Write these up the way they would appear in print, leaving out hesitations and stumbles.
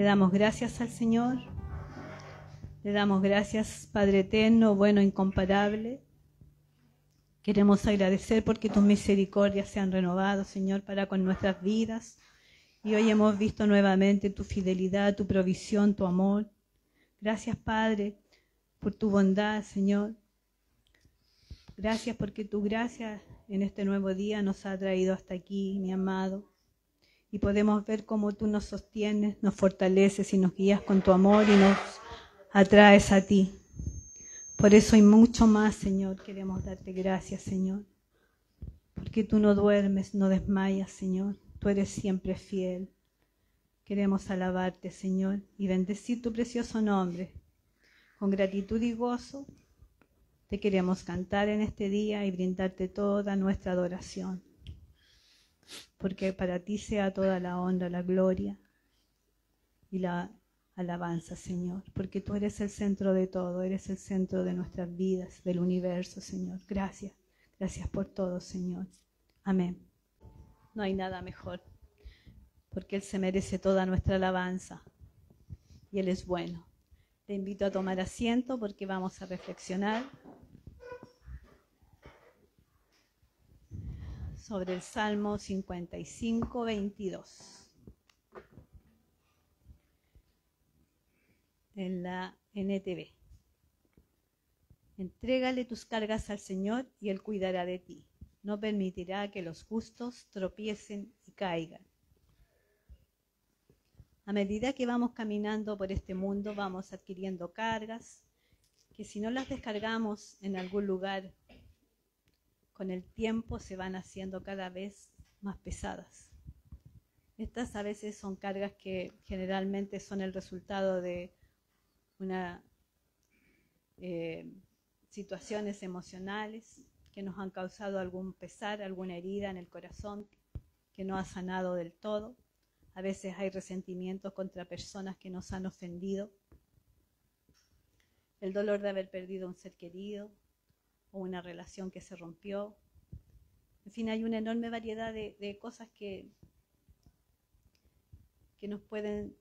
Le damos gracias al Señor. Le damos gracias, Padre eterno, bueno, incomparable. Queremos agradecer porque tus misericordias se han renovado, Señor, para con nuestras vidas. Y hoy hemos visto nuevamente tu fidelidad, tu provisión, tu amor. Gracias, Padre, por tu bondad, Señor. Gracias porque tu gracia en este nuevo día nos ha traído hasta aquí, mi amado. Y podemos ver cómo tú nos sostienes, nos fortaleces y nos guías con tu amor y nos atraes a ti. Por eso y mucho más, Señor, queremos darte gracias, Señor. Porque tú no duermes, no desmayas, Señor. Tú eres siempre fiel. Queremos alabarte, Señor, y bendecir tu precioso nombre. Con gratitud y gozo te queremos cantar en este día y brindarte toda nuestra adoración. Porque para ti sea toda la honra, la gloria y la alabanza, Señor. Porque tú eres el centro de todo, eres el centro de nuestras vidas, del universo, Señor. Gracias, gracias por todo, Señor. Amén. No hay nada mejor, porque Él se merece toda nuestra alabanza y Él es bueno. Te invito a tomar asiento porque vamos a reflexionar sobre el Salmo 55, 22. En la NTV. Entrégale tus cargas al Señor y Él cuidará de ti. No permitirá que los justos tropiecen y caigan. A medida que vamos caminando por este mundo, vamos adquiriendo cargas que si no las descargamos en algún lugar, con el tiempo se van haciendo cada vez más pesadas. Estas a veces son cargas que generalmente son el resultado de situaciones emocionales que nos han causado algún pesar, alguna herida en el corazón que no ha sanado del todo. A veces hay resentimientos contra personas que nos han ofendido. El dolor de haber perdido un ser querido o una relación que se rompió. En fin, hay una enorme variedad de cosas que nos pueden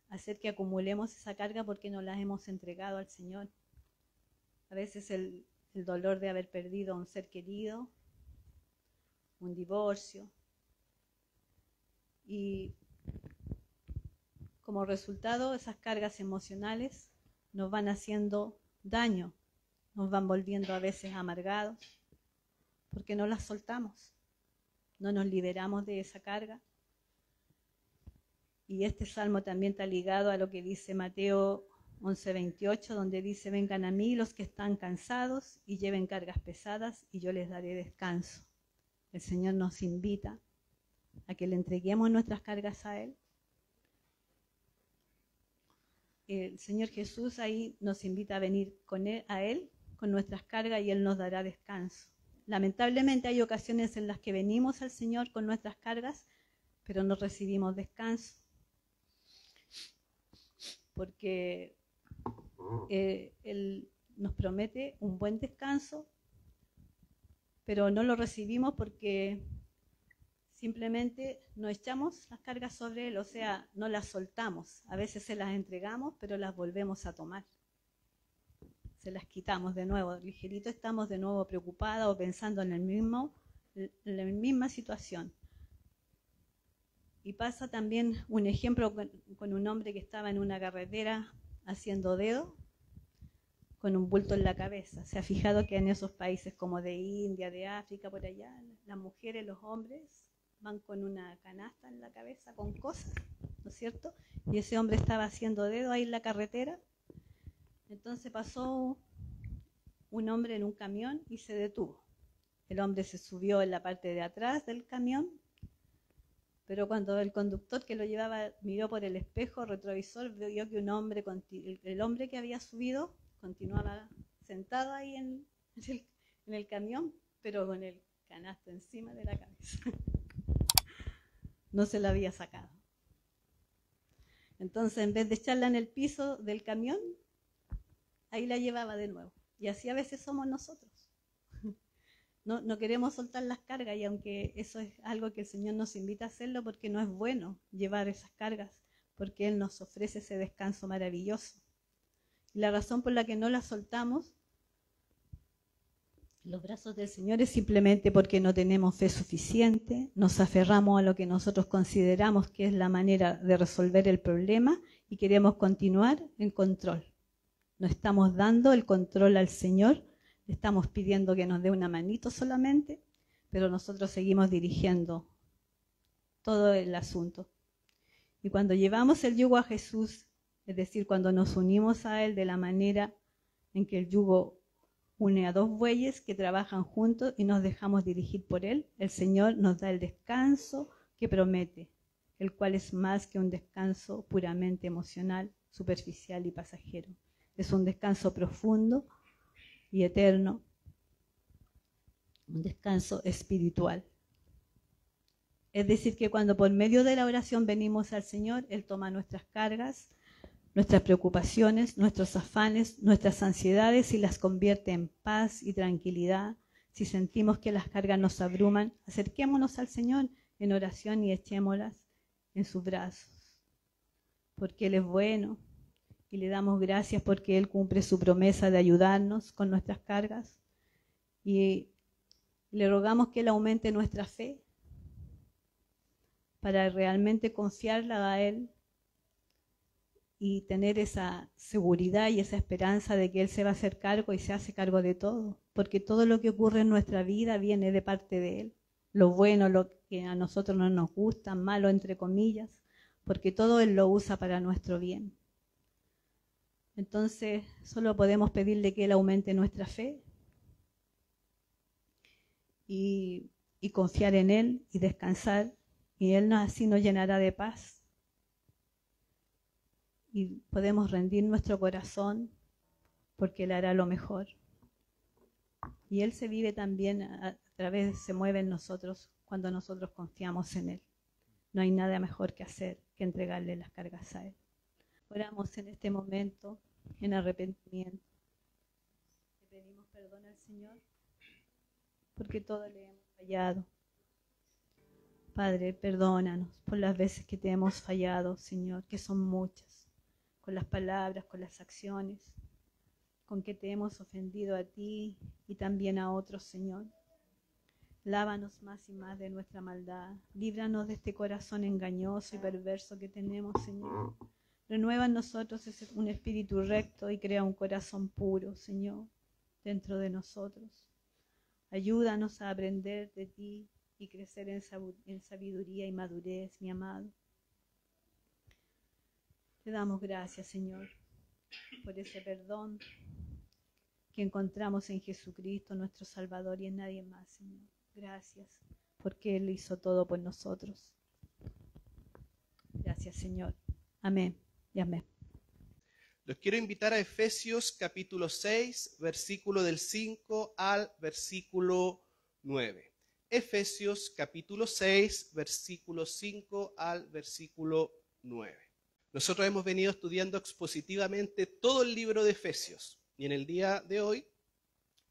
hacer que acumulemos esa carga porque no las hemos entregado al Señor. A veces el dolor de haber perdido a un ser querido, un divorcio, y como resultado esas cargas emocionales nos van haciendo daño, nos van volviendo a veces amargados, porque no las soltamos, no nos liberamos de esa carga. Y este salmo también está ligado a lo que dice Mateo 11:28, donde dice: vengan a mí los que están cansados y lleven cargas pesadas y yo les daré descanso. El Señor nos invita a que le entreguemos nuestras cargas a Él. El Señor Jesús ahí nos invita a venir a Él con nuestras cargas y Él nos dará descanso. Lamentablemente hay ocasiones en las que venimos al Señor con nuestras cargas, pero no recibimos descanso. Porque Él nos promete un buen descanso, pero no lo recibimos porque simplemente no echamos las cargas sobre Él, o sea, no las soltamos. A veces se las entregamos, pero las volvemos a tomar. Se las quitamos de nuevo. Ligerito estamos de nuevo preocupados o pensando en la misma situación. Y pasa también un ejemplo con un hombre que estaba en una carretera haciendo dedo con un bulto en la cabeza. Se ha fijado que en esos países como de India, de África, por allá, las mujeres, los hombres van con una canasta en la cabeza con cosas, ¿no es cierto? Y ese hombre estaba haciendo dedo ahí en la carretera. Entonces pasó un hombre en un camión y se detuvo. El hombre se subió en la parte de atrás del camión, pero cuando el conductor que lo llevaba miró por el espejo retrovisor, vio que el hombre que había subido continuaba sentado ahí en el camión, pero con el canasto encima de la cabeza. No se la había sacado. Entonces, en vez de echarla en el piso del camión, ahí la llevaba de nuevo. Y así a veces somos nosotros. No queremos soltar las cargas, y aunque eso es algo que el Señor nos invita a hacerlo, porque no es bueno llevar esas cargas, porque Él nos ofrece ese descanso maravilloso. Y la razón por la que no la soltamos los brazos del Señor es simplemente porque no tenemos fe suficiente, nos aferramos a lo que nosotros consideramos que es la manera de resolver el problema y queremos continuar en control. No estamos dando el control al Señor, le estamos pidiendo que nos dé una manito solamente, pero nosotros seguimos dirigiendo todo el asunto. Y cuando llevamos el yugo a Jesús, es decir, cuando nos unimos a Él de la manera en que el yugo une a dos bueyes que trabajan juntos y nos dejamos dirigir por Él, el Señor nos da el descanso que promete, el cual es más que un descanso puramente emocional, superficial y pasajero. Es un descanso profundo y eterno, un descanso espiritual. Es decir, que cuando por medio de la oración venimos al Señor, Él toma nuestras cargas, nuestras preocupaciones, nuestros afanes, nuestras ansiedades y las convierte en paz y tranquilidad. Si sentimos que las cargas nos abruman, acerquémonos al Señor en oración y echémoslas en sus brazos, porque Él es bueno y le damos gracias porque Él cumple su promesa de ayudarnos con nuestras cargas y le rogamos que Él aumente nuestra fe para realmente confiarla a Él y tener esa seguridad y esa esperanza de que Él se va a hacer cargo y se hace cargo de todo, porque todo lo que ocurre en nuestra vida viene de parte de Él, lo bueno, lo que a nosotros no nos gusta, malo entre comillas, porque todo Él lo usa para nuestro bien. Entonces solo podemos pedirle que Él aumente nuestra fe y confiar en Él y descansar, y Él así nos llenará de paz. Y podemos rendir nuestro corazón porque Él hará lo mejor. Y Él se vive también se mueve en nosotros cuando nosotros confiamos en Él. No hay nada mejor que hacer que entregarle las cargas a Él. Oramos en este momento en arrepentimiento. Le pedimos perdón al Señor porque todo le hemos fallado. Padre, perdónanos por las veces que te hemos fallado, Señor, que son muchas. Con las palabras, con las acciones, con que te hemos ofendido a ti y también a otros, Señor. Lávanos más y más de nuestra maldad. Líbranos de este corazón engañoso y perverso que tenemos, Señor. Renueva en nosotros un espíritu recto y crea un corazón puro, Señor, dentro de nosotros. Ayúdanos a aprender de ti y crecer en sabiduría y madurez, mi amado. Te damos gracias, Señor, por ese perdón que encontramos en Jesucristo, nuestro Salvador, y en nadie más, Señor. Gracias, porque Él hizo todo por nosotros. Gracias, Señor. Amén y amén. Los quiero invitar a Efesios capítulo 6, versículo del 5 al versículo 9. Efesios capítulo 6, versículo 5 al versículo 9. Nosotros hemos venido estudiando expositivamente todo el libro de Efesios y en el día de hoy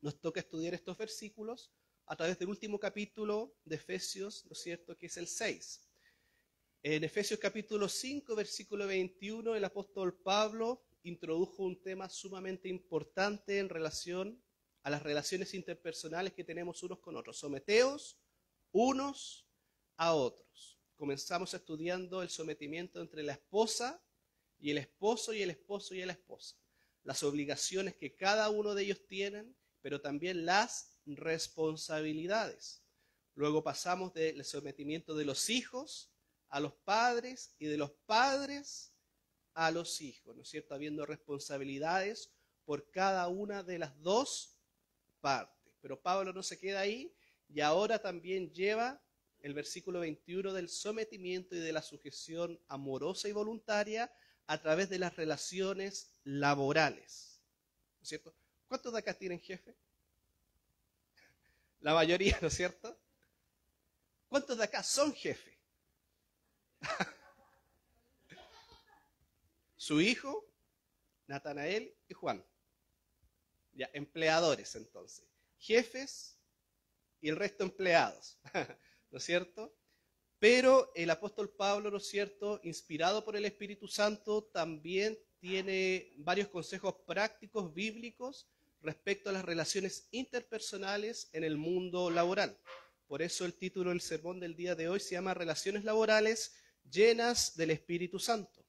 nos toca estudiar estos versículos a través del último capítulo de Efesios, ¿no es cierto?, que es el 6. En Efesios capítulo 5, versículo 21, el apóstol Pablo introdujo un tema sumamente importante en relación a las relaciones interpersonales que tenemos unos con otros. Someteos unos a otros. Comenzamos estudiando el sometimiento entre la esposa y el esposo y el esposo y la esposa. Las obligaciones que cada uno de ellos tienen, pero también las responsabilidades. Luego pasamos del sometimiento de los hijos a los padres y de los padres a los hijos, ¿no es cierto? Habiendo responsabilidades por cada una de las dos partes. Pero Pablo no se queda ahí y ahora también lleva el versículo 21 del sometimiento y de la sujeción amorosa y voluntaria a través de las relaciones laborales, ¿no es cierto? ¿Cuántos de acá tienen jefe? La mayoría, ¿no es cierto? ¿Cuántos de acá son jefe? Su hijo, Natanael y Juan. Ya, empleadores entonces. Jefes y el resto empleados, ¿no es cierto? Pero el apóstol Pablo, ¿no es cierto?, inspirado por el Espíritu Santo, también tiene varios consejos prácticos bíblicos respecto a las relaciones interpersonales en el mundo laboral. Por eso el título del sermón del día de hoy se llama Relaciones laborales llenas del Espíritu Santo.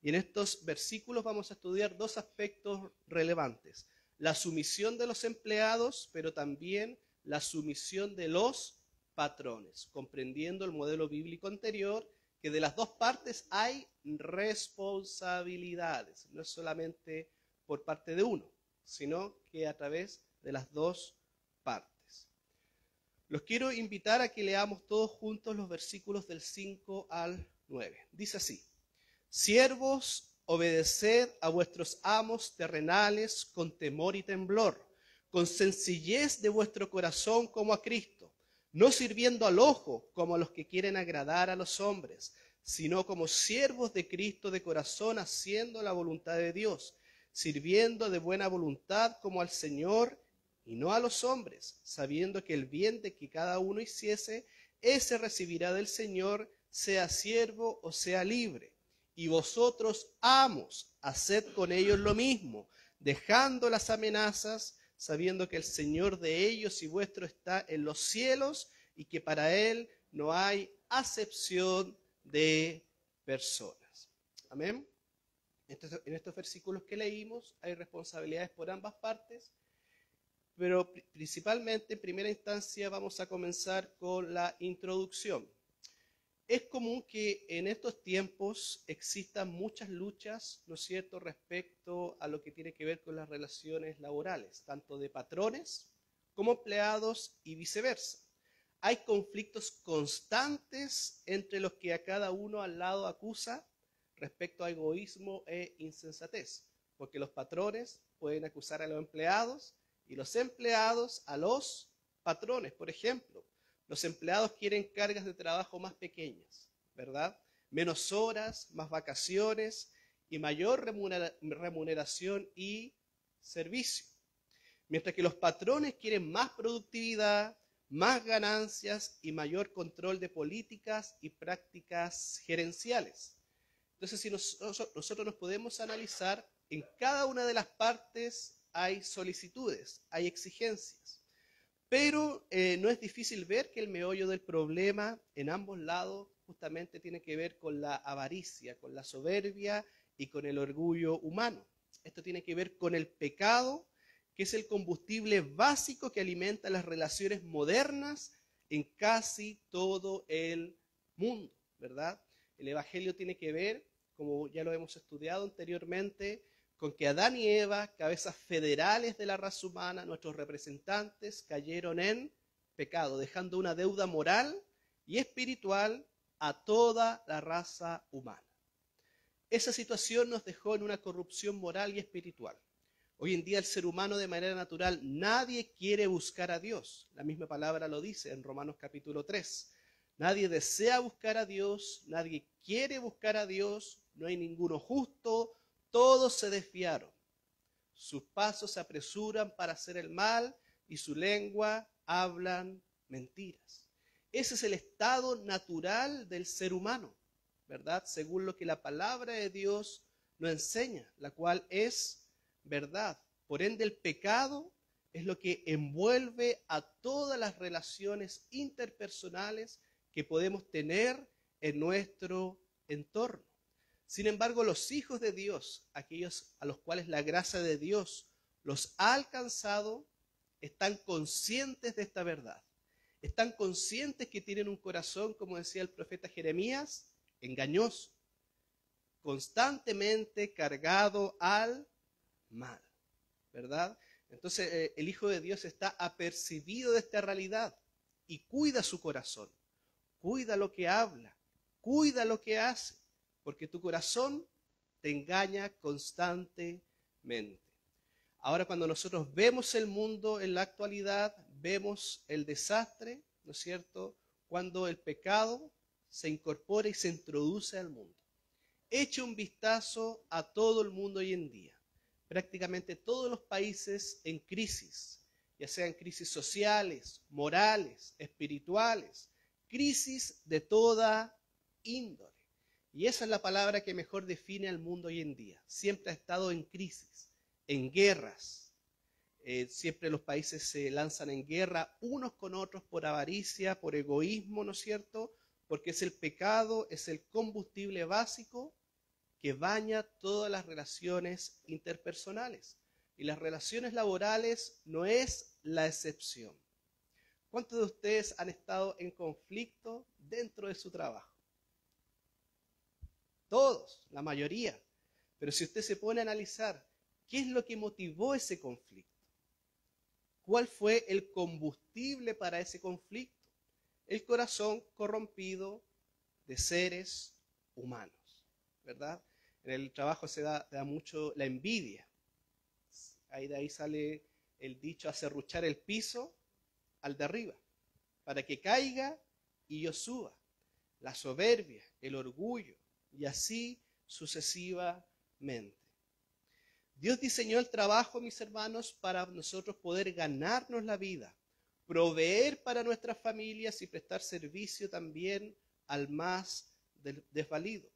Y en estos versículos vamos a estudiar dos aspectos relevantes: la sumisión de los empleados, pero también la sumisión de los patrones, comprendiendo el modelo bíblico anterior, que de las dos partes hay responsabilidades, no es solamente por parte de uno, sino que a través de las dos partes. Los quiero invitar a que leamos todos juntos los versículos del 5 al 9. Dice así: Siervos, obedeced a vuestros amos terrenales con temor y temblor, con sencillez de vuestro corazón como a Cristo, no sirviendo al ojo como a los que quieren agradar a los hombres, sino como siervos de Cristo de corazón, haciendo la voluntad de Dios, sirviendo de buena voluntad como al Señor y no a los hombres, sabiendo que el bien de que cada uno hiciese, ese recibirá del Señor, sea siervo o sea libre. Y vosotros, amos, haced con ellos lo mismo, dejando las amenazas, sabiendo que el Señor de ellos y vuestro está en los cielos y que para Él no hay acepción de personas. Amén. En estos versículos que leímos hay responsabilidades por ambas partes, pero principalmente en primera instancia vamos a comenzar con la introducción. Es común que en estos tiempos existan muchas luchas, ¿no es cierto?, respecto a lo que tiene que ver con las relaciones laborales, tanto de patrones como empleados y viceversa. Hay conflictos constantes entre los que a cada uno al lado acusa respecto a egoísmo e insensatez, porque los patrones pueden acusar a los empleados y los empleados a los patrones. Por ejemplo, los empleados quieren cargas de trabajo más pequeñas, ¿verdad? Menos horas, más vacaciones y mayor remuneración y servicio. Mientras que los patrones quieren más productividad, más ganancias y mayor control de políticas y prácticas gerenciales. Entonces, si nosotros nos podemos analizar, en cada una de las partes hay solicitudes, hay exigencias. Pero no es difícil ver que el meollo del problema en ambos lados justamente tiene que ver con la avaricia, con la soberbia y con el orgullo humano. Esto tiene que ver con el pecado, que es el combustible básico que alimenta las relaciones modernas en casi todo el mundo, ¿verdad? El Evangelio tiene que ver, como ya lo hemos estudiado anteriormente, con que Adán y Eva, cabezas federales de la raza humana, nuestros representantes, cayeron en pecado, dejando una deuda moral y espiritual a toda la raza humana. Esa situación nos dejó en una corrupción moral y espiritual. Hoy en día el ser humano de manera natural, nadie quiere buscar a Dios. La misma palabra lo dice en Romanos capítulo 3. Nadie desea buscar a Dios, nadie quiere buscar a Dios, no hay ninguno justo, todos se desviaron. Sus pasos se apresuran para hacer el mal y su lengua hablan mentiras. Ese es el estado natural del ser humano, ¿verdad? Según lo que la palabra de Dios nos enseña, la cual es verdad. Por ende, el pecado es lo que envuelve a todas las relaciones interpersonales que podemos tener en nuestro entorno. Sin embargo, los hijos de Dios, aquellos a los cuales la gracia de Dios los ha alcanzado, están conscientes de esta verdad. Están conscientes que tienen un corazón, como decía el profeta Jeremías, engañoso, constantemente cargado al mal, ¿verdad? Entonces el Hijo de Dios está apercibido de esta realidad y cuida su corazón, cuida lo que habla, cuida lo que hace, porque tu corazón te engaña constantemente. Ahora, cuando nosotros vemos el mundo en la actualidad, vemos el desastre, ¿no es cierto?, cuando el pecado se incorpora y se introduce al mundo. Eche un vistazo a todo el mundo hoy en día. Prácticamente todos los países en crisis, ya sean crisis sociales, morales, espirituales, crisis de toda índole. Y esa es la palabra que mejor define al mundo hoy en día. Siempre ha estado en crisis, en guerras. Siempre los países se lanzan en guerra unos con otros por avaricia, por egoísmo, ¿no es cierto? Porque es el pecado, es el combustible básico que baña todas las relaciones interpersonales. Y las relaciones laborales no es la excepción. ¿Cuántos de ustedes han estado en conflicto dentro de su trabajo? Todos, la mayoría. Pero si usted se pone a analizar, ¿qué es lo que motivó ese conflicto? ¿Cuál fue el combustible para ese conflicto? El corazón corrompido de seres humanos, ¿verdad? En el trabajo se da mucho la envidia. De ahí sale el dicho, a serruchar el piso al de arriba, para que caiga y yo suba. La soberbia, el orgullo, y así sucesivamente. Dios diseñó el trabajo, mis hermanos, para nosotros poder ganarnos la vida, proveer para nuestras familias y prestar servicio también al más desvalido.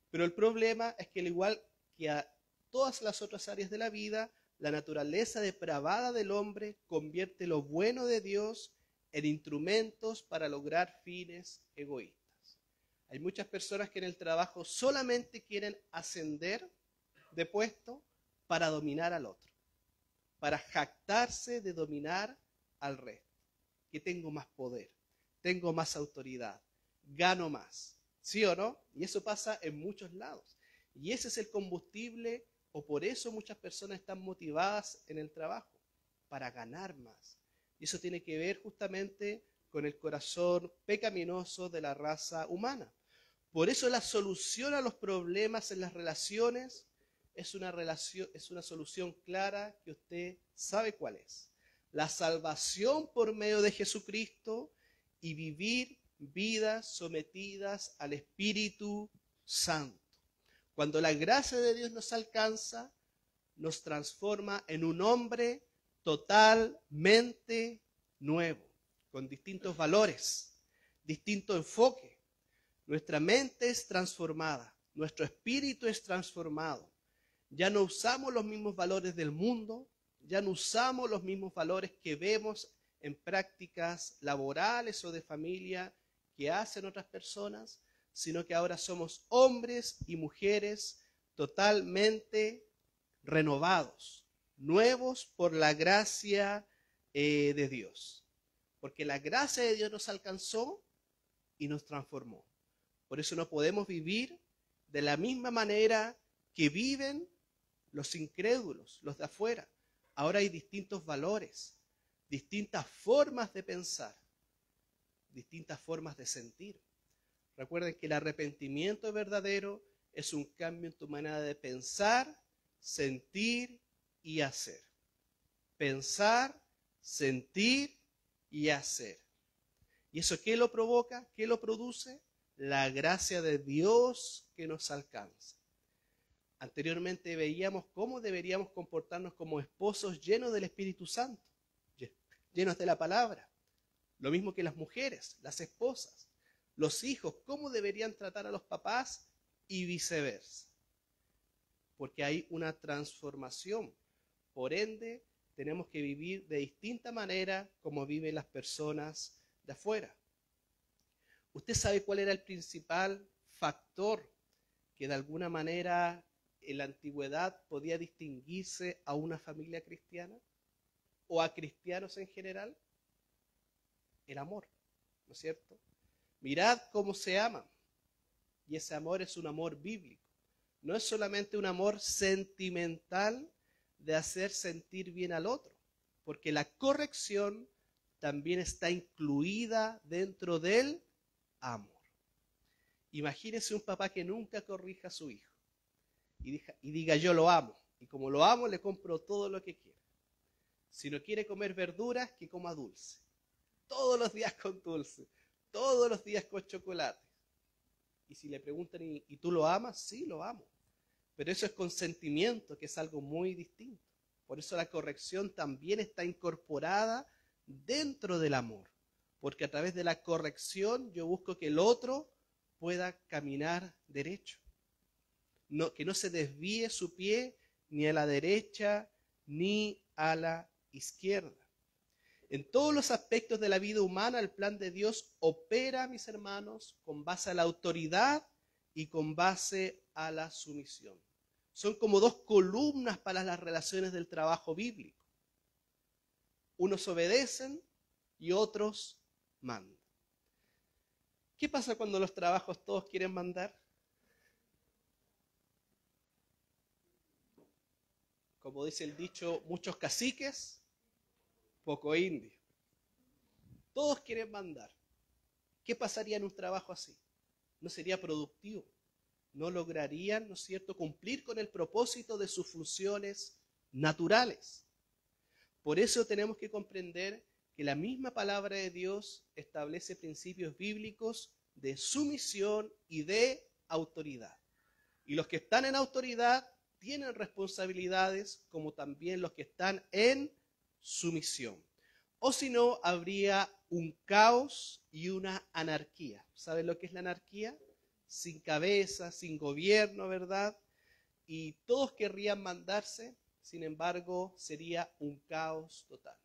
Pero el problema es que, al igual que a todas las otras áreas de la vida, la naturaleza depravada del hombre convierte lo bueno de Dios en instrumentos para lograr fines egoístas. Hay muchas personas que en el trabajo solamente quieren ascender de puesto para dominar al otro, para jactarse de dominar al resto. Que tengo más poder, tengo más autoridad, gano más. ¿Sí o no? Y eso pasa en muchos lados. Y ese es el combustible, o por eso muchas personas están motivadas en el trabajo, para ganar más. Y eso tiene que ver justamente con el corazón pecaminoso de la raza humana. Por eso la solución a los problemas en las relaciones es una solución clara que usted sabe cuál es. La salvación por medio de Jesucristo y vivir vidas sometidas al Espíritu Santo. Cuando la gracia de Dios nos alcanza, nos transforma en un hombre totalmente nuevo, con distintos valores, distinto enfoque. Nuestra mente es transformada, nuestro espíritu es transformado. Ya no usamos los mismos valores del mundo, ya no usamos los mismos valores que vemos en prácticas laborales o de familia que hacen otras personas, sino que ahora somos hombres y mujeres totalmente renovados, nuevos por la gracia de Dios. Porque la gracia de Dios nos alcanzó y nos transformó. Por eso no podemos vivir de la misma manera que viven los incrédulos, los de afuera. Ahora hay distintos valores, distintas formas de pensar, distintas formas de sentir. Recuerden que el arrepentimiento verdadero es un cambio en tu manera de pensar, sentir y hacer. Pensar, sentir y hacer. ¿Y eso qué lo provoca? ¿Qué lo produce? La gracia de Dios que nos alcanza. Anteriormente veíamos cómo deberíamos comportarnos como esposos llenos del Espíritu Santo, llenos de la palabra. Lo mismo que las mujeres, las esposas, los hijos, cómo deberían tratar a los papás y viceversa. Porque hay una transformación. Por ende, tenemos que vivir de distinta manera como viven las personas de afuera. ¿Usted sabe cuál era el principal factor que de alguna manera en la antigüedad podía distinguirse a una familia cristiana o a cristianos en general? El amor, ¿no es cierto? Mirad cómo se aman. Y ese amor es un amor bíblico. No es solamente un amor sentimental de hacer sentir bien al otro, porque la corrección también está incluida dentro del amor. Imagínese un papá que nunca corrija a su hijo y diga yo lo amo, y como lo amo le compro todo lo que quiera. Si no quiere comer verduras, que coma dulce, todos los días con dulce, todos los días con chocolate. Y si le preguntan ¿y tú lo amas? Sí, lo amo, pero eso es consentimiento, que es algo muy distinto. Por eso la corrección también está incorporada dentro del amor, porque a través de la corrección yo busco que el otro pueda caminar derecho. Que no se desvíe su pie ni a la derecha ni a la izquierda. En todos los aspectos de la vida humana, el plan de Dios opera, mis hermanos, con base a la autoridad y con base a la sumisión. Son como dos columnas para las relaciones del trabajo bíblico. Unos obedecen y otros mandan. ¿Qué pasa cuando los trabajos todos quieren mandar? Como dice el dicho, muchos caciques, poco indio. Todos quieren mandar. ¿Qué pasaría en un trabajo así? No sería productivo. No lograrían, ¿no es cierto?, cumplir con el propósito de sus funciones naturales. Por eso tenemos que comprender que la misma palabra de Dios establece principios bíblicos de sumisión y de autoridad. Y los que están en autoridad tienen responsabilidades, como también los que están en sumisión. O si no, habría un caos y una anarquía. ¿Saben lo que es la anarquía? Sin cabeza, sin gobierno, ¿verdad? Y todos querrían mandarse, sin embargo, sería un caos total.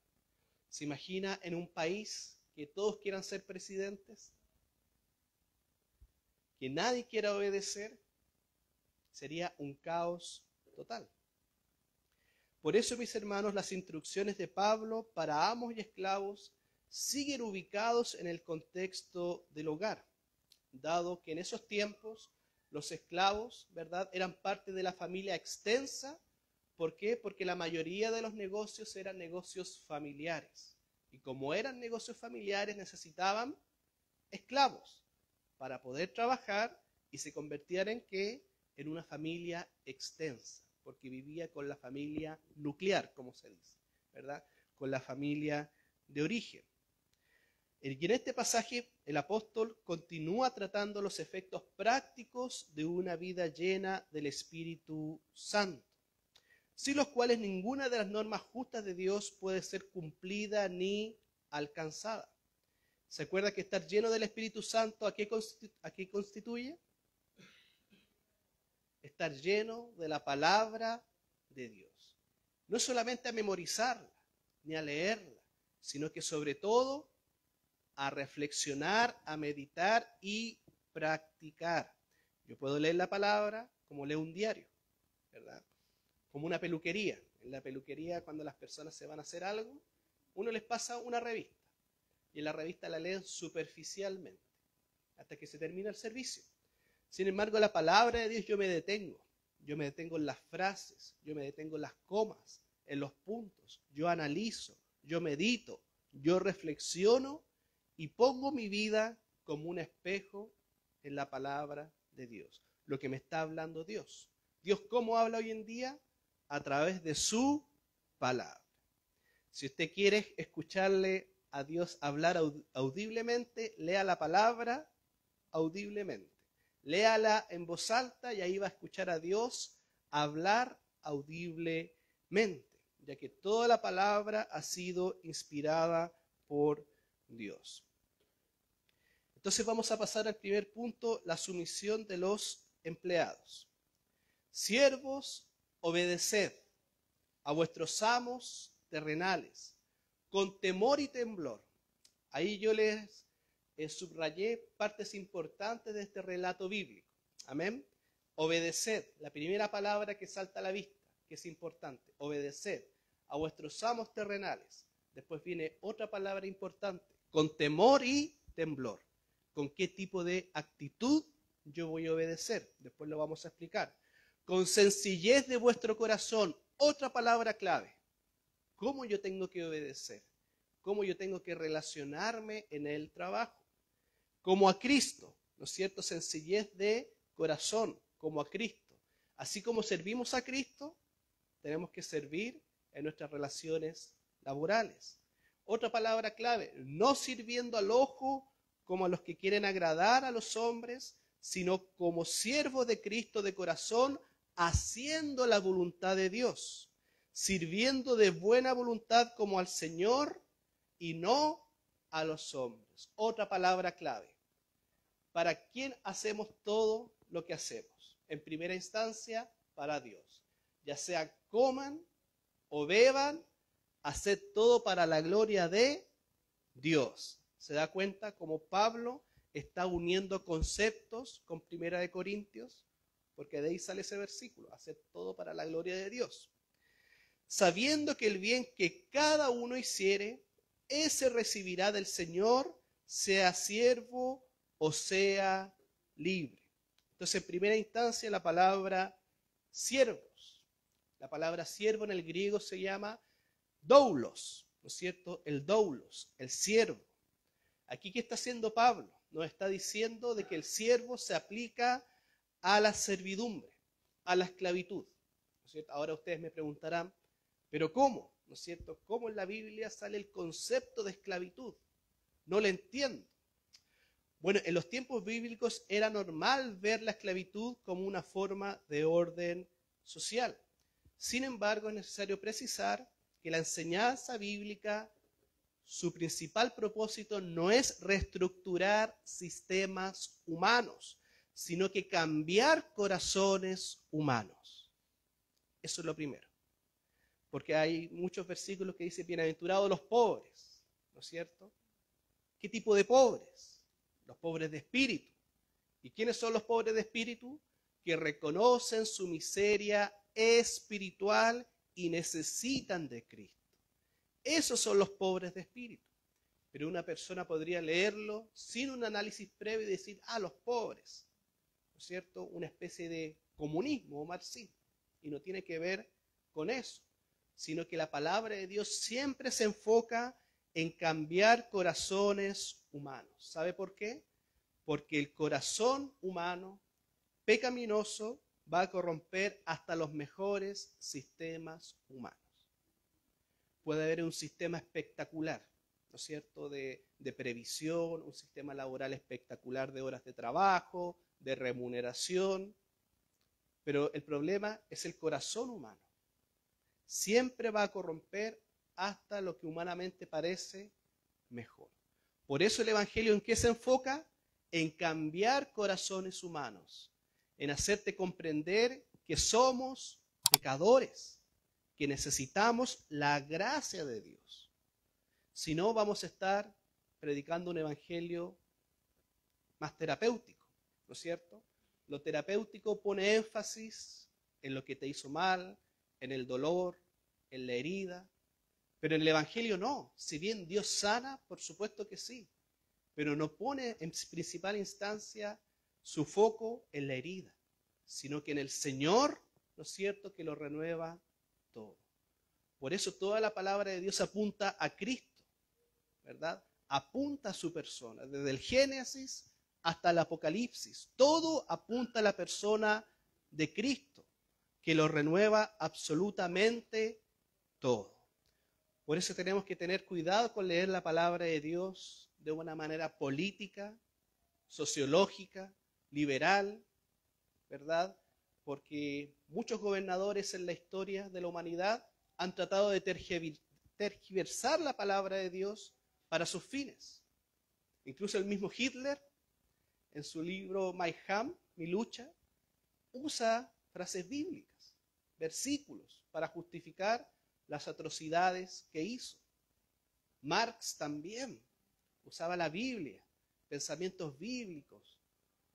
¿Se imagina en un país que todos quieran ser presidentes? Que nadie quiera obedecer, sería un caos total. Por eso, mis hermanos, las instrucciones de Pablo para amos y esclavos siguen ubicados en el contexto del hogar, dado que en esos tiempos los esclavos, ¿verdad?, eran parte de la familia extensa. ¿Por qué? Porque la mayoría de los negocios eran negocios familiares. Y como eran negocios familiares, necesitaban esclavos para poder trabajar y se convertían en ¿qué? En una familia extensa, porque vivía con la familia nuclear, como se dice, ¿verdad? Con la familia de origen. Y en este pasaje el apóstol continúa tratando los efectos prácticos de una vida llena del Espíritu Santo, sin los cuales ninguna de las normas justas de Dios puede ser cumplida ni alcanzada. ¿Se acuerda que estar lleno del Espíritu Santo a qué constituye? Estar lleno de la palabra de Dios. No solamente a memorizarla, ni a leerla, sino que sobre todo a reflexionar, a meditar y practicar. Yo puedo leer la palabra como leo un diario, ¿verdad? Como una peluquería. En la peluquería, cuando las personas se van a hacer algo, uno les pasa una revista. Y en la revista la leen superficialmente, hasta que se termina el servicio. Sin embargo, la palabra de Dios yo me detengo. Yo me detengo en las frases, yo me detengo en las comas, en los puntos. Yo analizo, yo medito, yo reflexiono y pongo mi vida como un espejo en la palabra de Dios. Lo que me está hablando Dios. Dios, ¿cómo habla hoy en día? A través de su palabra. Si usted quiere escucharle a Dios hablar audiblemente, lea la palabra audiblemente. Léala en voz alta y ahí va a escuchar a Dios hablar audiblemente, ya que toda la palabra ha sido inspirada por Dios. Entonces vamos a pasar al primer punto, la sumisión de los empleados. Siervos, obedeced a vuestros amos terrenales, con temor y temblor. Ahí yo les subrayé partes importantes de este relato bíblico. Amén. Obedeced, la primera palabra que salta a la vista, que es importante. Obedeced a vuestros amos terrenales. Después viene otra palabra importante, con temor y temblor. ¿Con qué tipo de actitud yo voy a obedecer? Después lo vamos a explicar. Con sencillez de vuestro corazón, otra palabra clave. ¿Cómo yo tengo que obedecer? ¿Cómo yo tengo que relacionarme en el trabajo? Como a Cristo, ¿no es cierto? Sencillez de corazón, como a Cristo. Así como servimos a Cristo, tenemos que servir en nuestras relaciones laborales. Otra palabra clave, no sirviendo al ojo como a los que quieren agradar a los hombres, sino como siervos de Cristo de corazón, haciendo la voluntad de Dios, sirviendo de buena voluntad como al Señor y no a los hombres. Otra palabra clave. ¿Para quién hacemos todo lo que hacemos? En primera instancia, para Dios. Ya sea coman o beban, haced todo para la gloria de Dios. ¿Se da cuenta cómo Pablo está uniendo conceptos con Primera de Corintios? Porque de ahí sale ese versículo, haced todo para la gloria de Dios. Sabiendo que el bien que cada uno hiciere, ese recibirá del Señor, sea siervo o sea libre. Entonces, en primera instancia, la palabra siervos. La palabra siervo en el griego se llama doulos, ¿no es cierto? El doulos, el siervo. Aquí, ¿qué está haciendo Pablo? Nos está diciendo de que el siervo se aplica a la servidumbre, a la esclavitud, ¿no es cierto? Ahora ustedes me preguntarán, ¿pero cómo? ¿No es cierto? ¿Cómo en la Biblia sale el concepto de esclavitud? No lo entiendo. Bueno, en los tiempos bíblicos era normal ver la esclavitud como una forma de orden social. Sin embargo, es necesario precisar que la enseñanza bíblica, su principal propósito no es reestructurar sistemas humanos, sino que cambiar corazones humanos. Eso es lo primero. Porque hay muchos versículos que dicen, bienaventurados los pobres, ¿no es cierto? ¿Qué tipo de pobres? Los pobres de espíritu. ¿Y quiénes son los pobres de espíritu? Que reconocen su miseria espiritual y necesitan de Cristo. Esos son los pobres de espíritu. Pero una persona podría leerlo sin un análisis previo y decir, los pobres, ¿no es cierto? Una especie de comunismo o marxismo. Y no tiene que ver con eso, sino que la palabra de Dios siempre se enfoca en cambiar corazones humanos. ¿Sabe por qué? Porque el corazón humano pecaminoso va a corromper hasta los mejores sistemas humanos. Puede haber un sistema espectacular, ¿no es cierto?, de previsión, un sistema laboral espectacular de horas de trabajo, de remuneración, pero el problema es el corazón humano. Siempre va a corromper hasta lo que humanamente parece mejor. Por eso el Evangelio, ¿en qué se enfoca? En cambiar corazones humanos, en hacerte comprender que somos pecadores, que necesitamos la gracia de Dios. Si no, vamos a estar predicando un Evangelio más terapéutico, ¿no es cierto? Lo terapéutico pone énfasis en lo que te hizo mal, en el dolor, en la herida, pero en el Evangelio no. Si bien Dios sana, por supuesto que sí, pero no pone en principal instancia su foco en la herida, sino que en el Señor, ¿no es cierto?, que lo renueva todo. Por eso toda la palabra de Dios apunta a Cristo, ¿verdad? Apunta a su persona, desde el Génesis hasta el Apocalipsis. Todo apunta a la persona de Cristo, que lo renueva absolutamente todo. Por eso tenemos que tener cuidado con leer la palabra de Dios de una manera política, sociológica, liberal, ¿verdad? Porque muchos gobernadores en la historia de la humanidad han tratado de tergiversar la palabra de Dios para sus fines. Incluso el mismo Hitler, en su libro Mein Kampf, Mi lucha, usa frases bíblicas, versículos, para justificar las atrocidades que hizo. Marx también usaba la Biblia, pensamientos bíblicos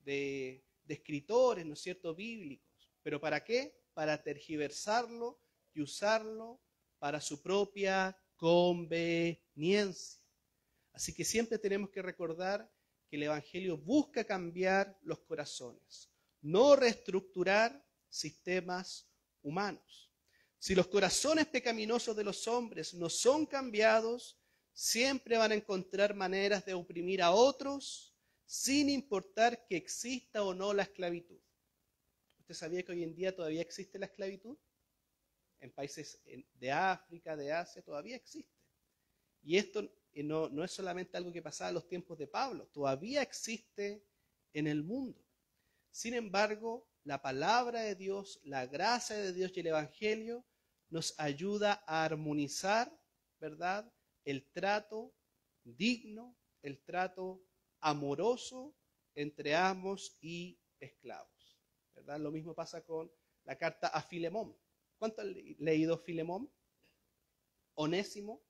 de escritores, ¿no es cierto?, bíblicos. ¿Pero para qué? Para tergiversarlo y usarlo para su propia conveniencia. Así que siempre tenemos que recordar que el Evangelio busca cambiar los corazones, no reestructurar sistemas humanos. Si los corazones pecaminosos de los hombres no son cambiados, siempre van a encontrar maneras de oprimir a otros, sin importar que exista o no la esclavitud. ¿Usted sabía que hoy en día todavía existe la esclavitud? En países de África, de Asia, todavía existe. Y esto no es solamente algo que pasaba en los tiempos de Pablo, todavía existe en el mundo. Sin embargo, la palabra de Dios, la gracia de Dios y el Evangelio nos ayuda a armonizar, ¿verdad?, el trato digno, el trato amoroso entre amos y esclavos, ¿verdad? Lo mismo pasa con la carta a Filemón. ¿Cuánto han leído Filemón? Onésimo,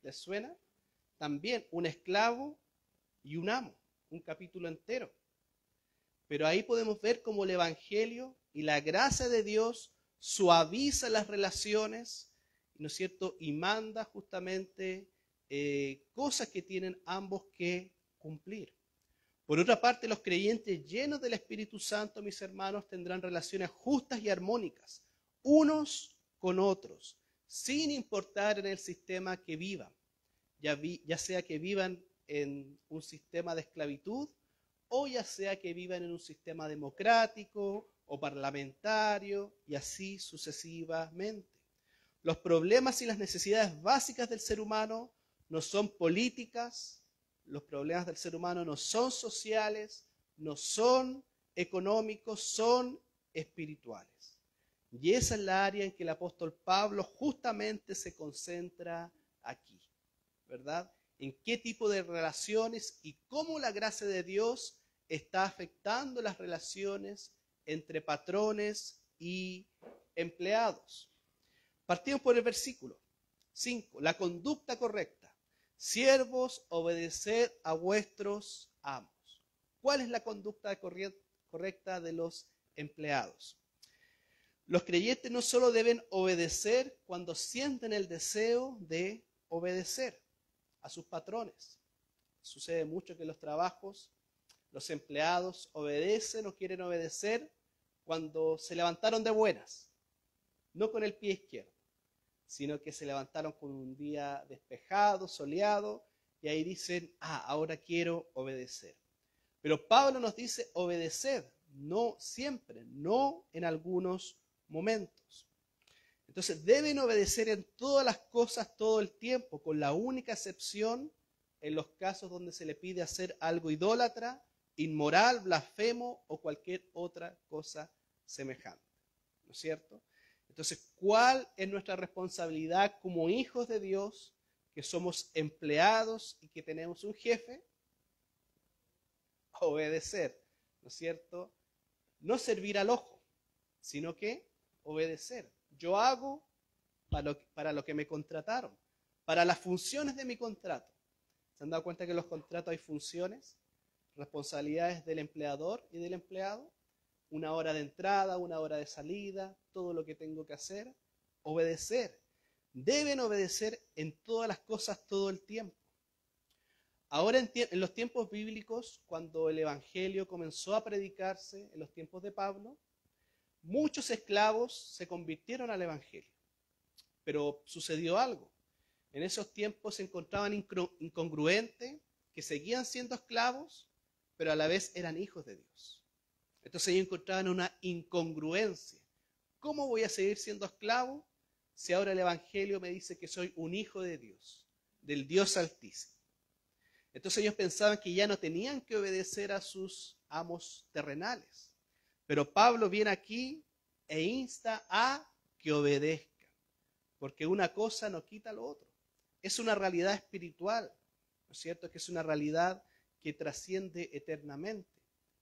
¿les suena? También un esclavo y un amo, un capítulo entero. Pero ahí podemos ver cómo el Evangelio y la gracia de Dios suaviza las relaciones, ¿no es cierto? Y manda justamente cosas que tienen ambos que cumplir. Por otra parte, los creyentes llenos del Espíritu Santo, mis hermanos, tendrán relaciones justas y armónicas, unos con otros, sin importar en el sistema que vivan, ya sea que vivan en un sistema de esclavitud o ya sea que vivan en un sistema democrático o parlamentario y así sucesivamente. Los problemas y las necesidades básicas del ser humano no son políticas, los problemas del ser humano no son sociales, no son económicos, son espirituales. Y esa es la área en que el apóstol Pablo justamente se concentra aquí, ¿verdad? En qué tipo de relaciones y cómo la gracia de Dios está afectando las relaciones entre patrones y empleados. Partimos por el versículo 5, la conducta correcta. Siervos, obedeced a vuestros amos. ¿Cuál es la conducta correcta de los empleados? Los creyentes no solo deben obedecer cuando sienten el deseo de obedecer a sus patrones. Sucede mucho que en los trabajos los empleados obedecen o quieren obedecer cuando se levantaron de buenas, no con el pie izquierdo, sino que se levantaron con un día despejado, soleado, y ahí dicen, ahora quiero obedecer. Pero Pablo nos dice obedeced, no siempre, no en algunos momentos. Entonces deben obedecer en todas las cosas todo el tiempo, con la única excepción en los casos donde se le pide hacer algo idólatra, inmoral, blasfemo o cualquier otra cosa semejante. ¿No es cierto? Entonces, ¿cuál es nuestra responsabilidad como hijos de Dios, que somos empleados y que tenemos un jefe? Obedecer, ¿no es cierto? No servir al ojo, sino que obedecer. Yo hago para lo que me contrataron, para las funciones de mi contrato. ¿Se han dado cuenta que en los contratos hay funciones? Responsabilidades del empleador y del empleado. Una hora de entrada, una hora de salida, todo lo que tengo que hacer. Obedecer. Deben obedecer en todas las cosas todo el tiempo. Ahora en los tiempos bíblicos, cuando el Evangelio comenzó a predicarse, en los tiempos de Pablo, muchos esclavos se convirtieron al Evangelio. Pero sucedió algo. En esos tiempos se encontraban incongruentes, que seguían siendo esclavos, pero a la vez eran hijos de Dios. Entonces ellos encontraban una incongruencia. ¿Cómo voy a seguir siendo esclavo si ahora el Evangelio me dice que soy un hijo de Dios, del Dios Altísimo? Entonces ellos pensaban que ya no tenían que obedecer a sus amos terrenales. Pero Pablo viene aquí e insta a que obedezcan, porque una cosa no quita lo otro. Es una realidad espiritual, ¿no es cierto? Que es una realidad que trasciende eternamente.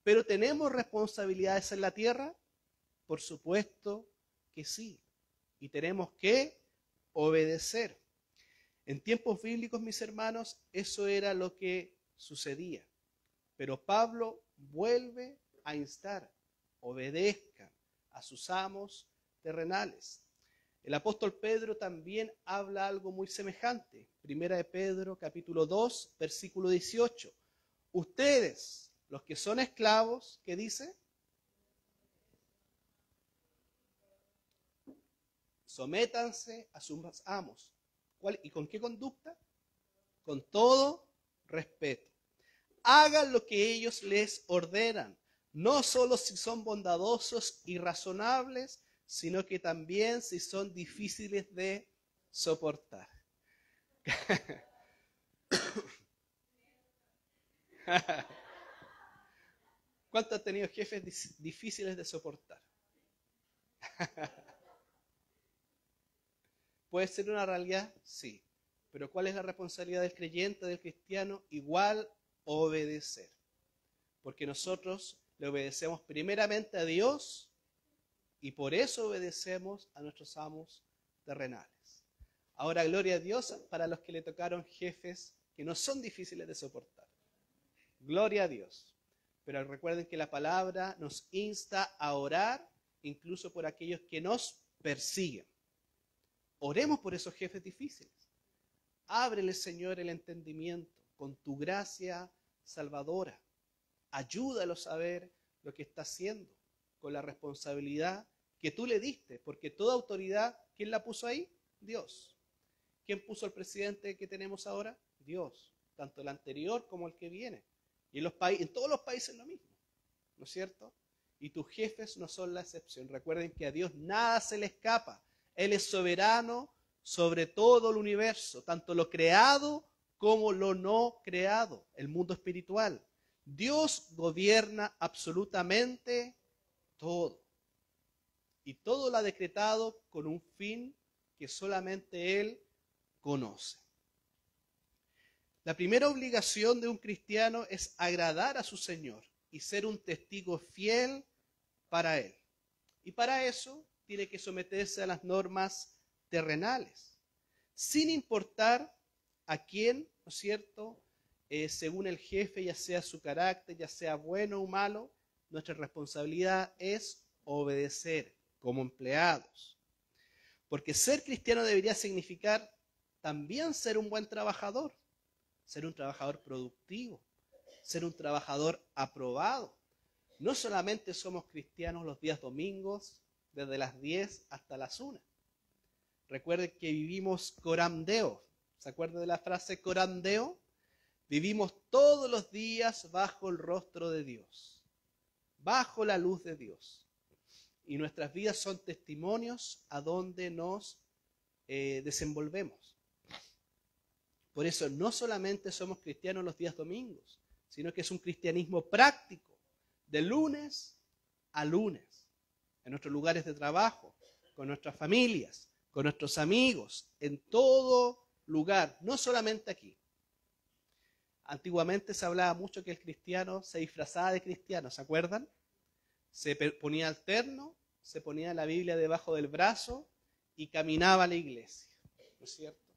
¿Pero tenemos responsabilidades en la tierra? Por supuesto que sí. Y tenemos que obedecer. En tiempos bíblicos, mis hermanos, eso era lo que sucedía. Pero Pablo vuelve a instar, obedezcan a sus amos terrenales. El apóstol Pedro también habla algo muy semejante. Primera de Pedro, capítulo 2, versículo 18. Ustedes, los que son esclavos, ¿qué dice? Sométanse a sus amos. ¿Y con qué conducta? Con todo respeto. Hagan lo que ellos les ordenan, no solo si son bondadosos y razonables, sino que también si son difíciles de soportar. ¿Cuántos han tenido jefes difíciles de soportar? ¿Puede ser una realidad? Sí. Pero ¿cuál es la responsabilidad del creyente, del cristiano? Igual obedecer. Porque nosotros le obedecemos primeramente a Dios y por eso obedecemos a nuestros amos terrenales. Ahora, gloria a Dios para los que le tocaron jefes que no son difíciles de soportar. Gloria a Dios. Pero recuerden que la palabra nos insta a orar incluso por aquellos que nos persiguen. Oremos por esos jefes difíciles. Ábrele, Señor, el entendimiento con tu gracia salvadora. Ayúdalo a saber lo que está haciendo con la responsabilidad que tú le diste, porque toda autoridad, ¿quién la puso ahí? Dios. ¿Quién puso al presidente que tenemos ahora? Dios, tanto el anterior como el que viene. Y en todos los países lo mismo, ¿no es cierto? Y tus jefes no son la excepción. Recuerden que a Dios nada se le escapa. Él es soberano sobre todo el universo, tanto lo creado como lo no creado, el mundo espiritual. Dios gobierna absolutamente todo. Y todo lo ha decretado con un fin que solamente Él conoce. La primera obligación de un cristiano es agradar a su Señor y ser un testigo fiel para Él. Y para eso tiene que someterse a las normas terrenales, sin importar a quién, ¿no es cierto?, según el jefe, ya sea su carácter, ya sea bueno o malo, nuestra responsabilidad es obedecer como empleados. Porque ser cristiano debería significar también ser un buen trabajador, ser un trabajador productivo, ser un trabajador aprobado. No solamente somos cristianos los días domingos, desde las 10 hasta las 1. Recuerden que vivimos coram Deo. ¿Se acuerdan de la frase coram Deo? Vivimos todos los días bajo el rostro de Dios, bajo la luz de Dios. Y nuestras vidas son testimonios a donde nos desenvolvemos. Por eso no solamente somos cristianos los días domingos, sino que es un cristianismo práctico, de lunes a lunes, en nuestros lugares de trabajo, con nuestras familias, con nuestros amigos, en todo lugar, no solamente aquí. Antiguamente se hablaba mucho que el cristiano se disfrazaba de cristiano, ¿se acuerdan? Se ponía el terno, se ponía la Biblia debajo del brazo y caminaba a la iglesia, ¿no es cierto?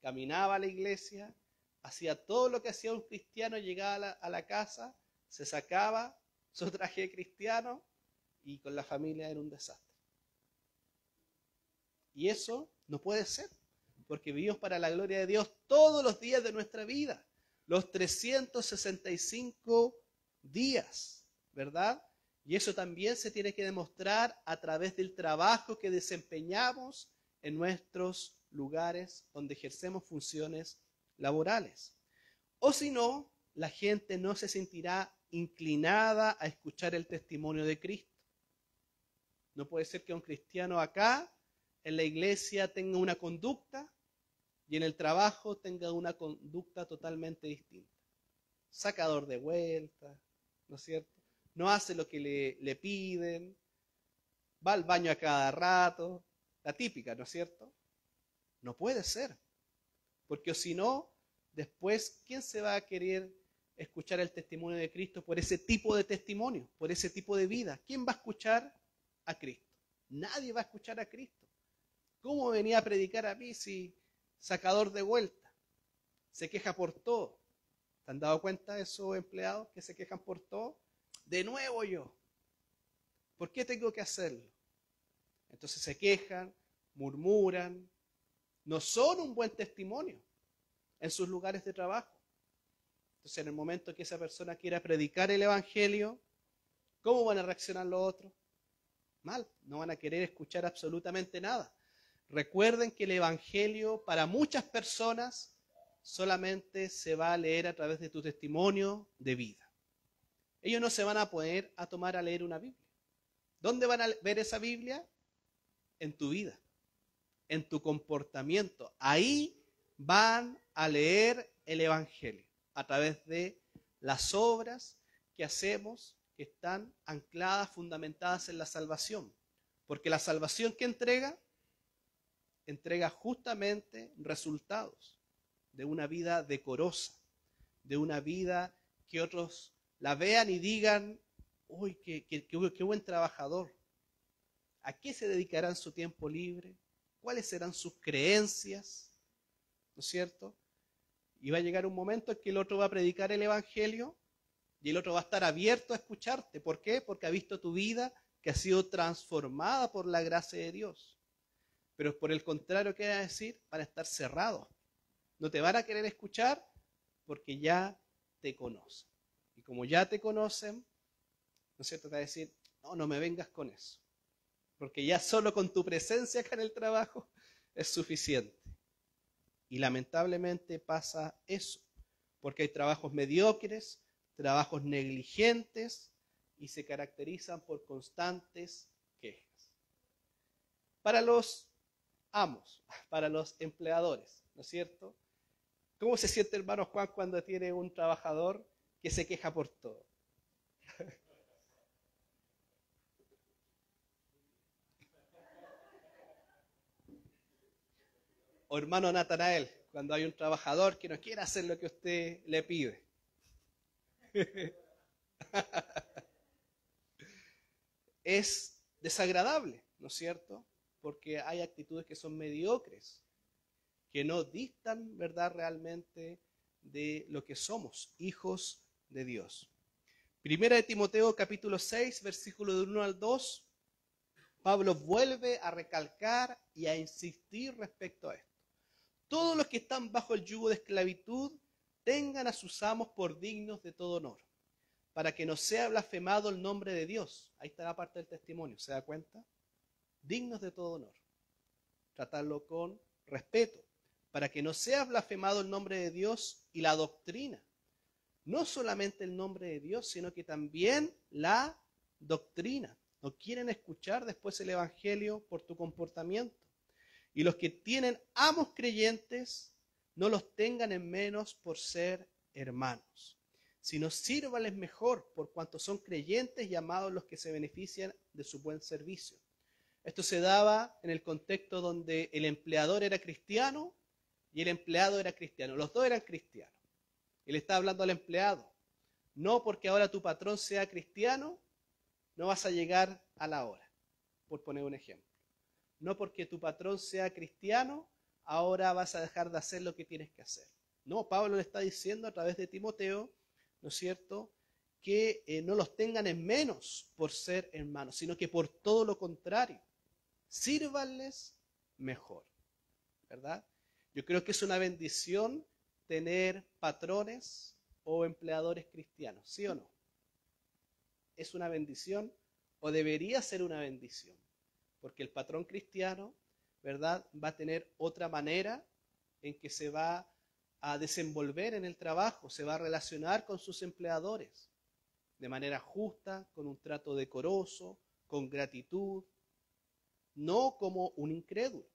Caminaba a la iglesia, hacía todo lo que hacía un cristiano, llegaba a la casa, se sacaba su traje de cristiano y con la familia era un desastre. Y eso no puede ser, porque vivimos para la gloria de Dios todos los días de nuestra vida, los 365 días, ¿verdad? Y eso también se tiene que demostrar a través del trabajo que desempeñamos en nuestros lugares donde ejercemos funciones laborales. O si no, la gente no se sentirá inclinada a escuchar el testimonio de Cristo. No puede ser que un cristiano acá en la iglesia tenga una conducta y en el trabajo tenga una conducta totalmente distinta. Sacador de vuelta, ¿no es cierto? No hace lo que le piden, va al baño a cada rato, la típica, ¿no es cierto? No puede ser, porque si no, después, ¿quién se va a querer escuchar el testimonio de Cristo por ese tipo de testimonio, por ese tipo de vida? ¿Quién va a escuchar a Cristo? Nadie va a escuchar a Cristo. ¿Cómo venía a predicar a mí si sacador de vuelta? Se queja por todo. ¿Se han dado cuenta esos empleados que se quejan por todo? De nuevo yo. ¿Por qué tengo que hacerlo? Entonces se quejan, murmuran, no son un buen testimonio en sus lugares de trabajo. Entonces en el momento que esa persona quiera predicar el evangelio, ¿cómo van a reaccionar los otros? Mal, no van a querer escuchar absolutamente nada. Recuerden que el evangelio para muchas personas solamente se va a leer a través de tu testimonio de vida. Ellos no se van a poner a tomar a leer una Biblia. ¿Dónde van a ver esa Biblia? En tu vida, en tu comportamiento. Ahí van a leer el evangelio a través de las obras que hacemos, que están ancladas, fundamentadas en la salvación. Porque la salvación que entrega entrega justamente resultados de una vida decorosa, de una vida que otros la vean y digan, uy, qué buen trabajador. ¿A qué se dedicará en su tiempo libre? ¿Cuáles serán sus creencias? ¿No es cierto? Y va a llegar un momento en que el otro va a predicar el evangelio y el otro va a estar abierto a escucharte. ¿Por qué? Porque ha visto tu vida que ha sido transformada por la gracia de Dios. Pero por el contrario, ¿qué van a decir? Van a estar cerrados. No te van a querer escuchar porque ya te conocen. Y como ya te conocen, ¿no es cierto? Te va a decir, no me vengas con eso. Porque ya solo con tu presencia acá en el trabajo es suficiente. Y lamentablemente pasa eso. Porque hay trabajos mediocres, trabajos negligentes y se caracterizan por constantes quejas. Para los amos, para los empleadores, ¿no es cierto? ¿Cómo se siente, hermano Juan, cuando tiene un trabajador que se queja por todo? O hermano Natanael, cuando hay un trabajador que no quiere hacer lo que usted le pide. Es desagradable, ¿no es cierto? Porque hay actitudes que son mediocres, que no distan, ¿verdad?, realmente de lo que somos, hijos de Dios. Primera de Timoteo capítulo 6, versículo del 1 al 2, Pablo vuelve a recalcar y a insistir respecto a esto. Todos los que están bajo el yugo de esclavitud tengan a sus amos por dignos de todo honor, para que no sea blasfemado el nombre de Dios. Ahí está la parte del testimonio, ¿se da cuenta? Dignos de todo honor. Tratarlo con respeto, para que no sea blasfemado el nombre de Dios y la doctrina. No solamente el nombre de Dios, sino que también la doctrina. No quieren escuchar después el evangelio por tu comportamiento. Y los que tienen amos creyentes, no los tengan en menos por ser hermanos, sino sírvales mejor por cuanto son creyentes y amados los que se benefician de su buen servicio. Esto se daba en el contexto donde el empleador era cristiano y el empleado era cristiano. Los dos eran cristianos. Y le está hablando al empleado. No porque ahora tu patrón sea cristiano, no vas a llegar a la hora, por poner un ejemplo. No porque tu patrón sea cristiano, ahora vas a dejar de hacer lo que tienes que hacer. No, Pablo le está diciendo a través de Timoteo, ¿no es cierto?, que no los tengan en menos por ser hermanos, sino que por todo lo contrario, sírvanles mejor, ¿verdad? Yo creo que es una bendición tener patrones o empleadores cristianos, ¿sí o no? ¿Es una bendición o debería ser una bendición? Porque el patrón cristiano, ¿verdad?, va a tener otra manera en que se va a desenvolver en el trabajo, se va a relacionar con sus empleadores de manera justa, con un trato decoroso, con gratitud, no como un incrédulo,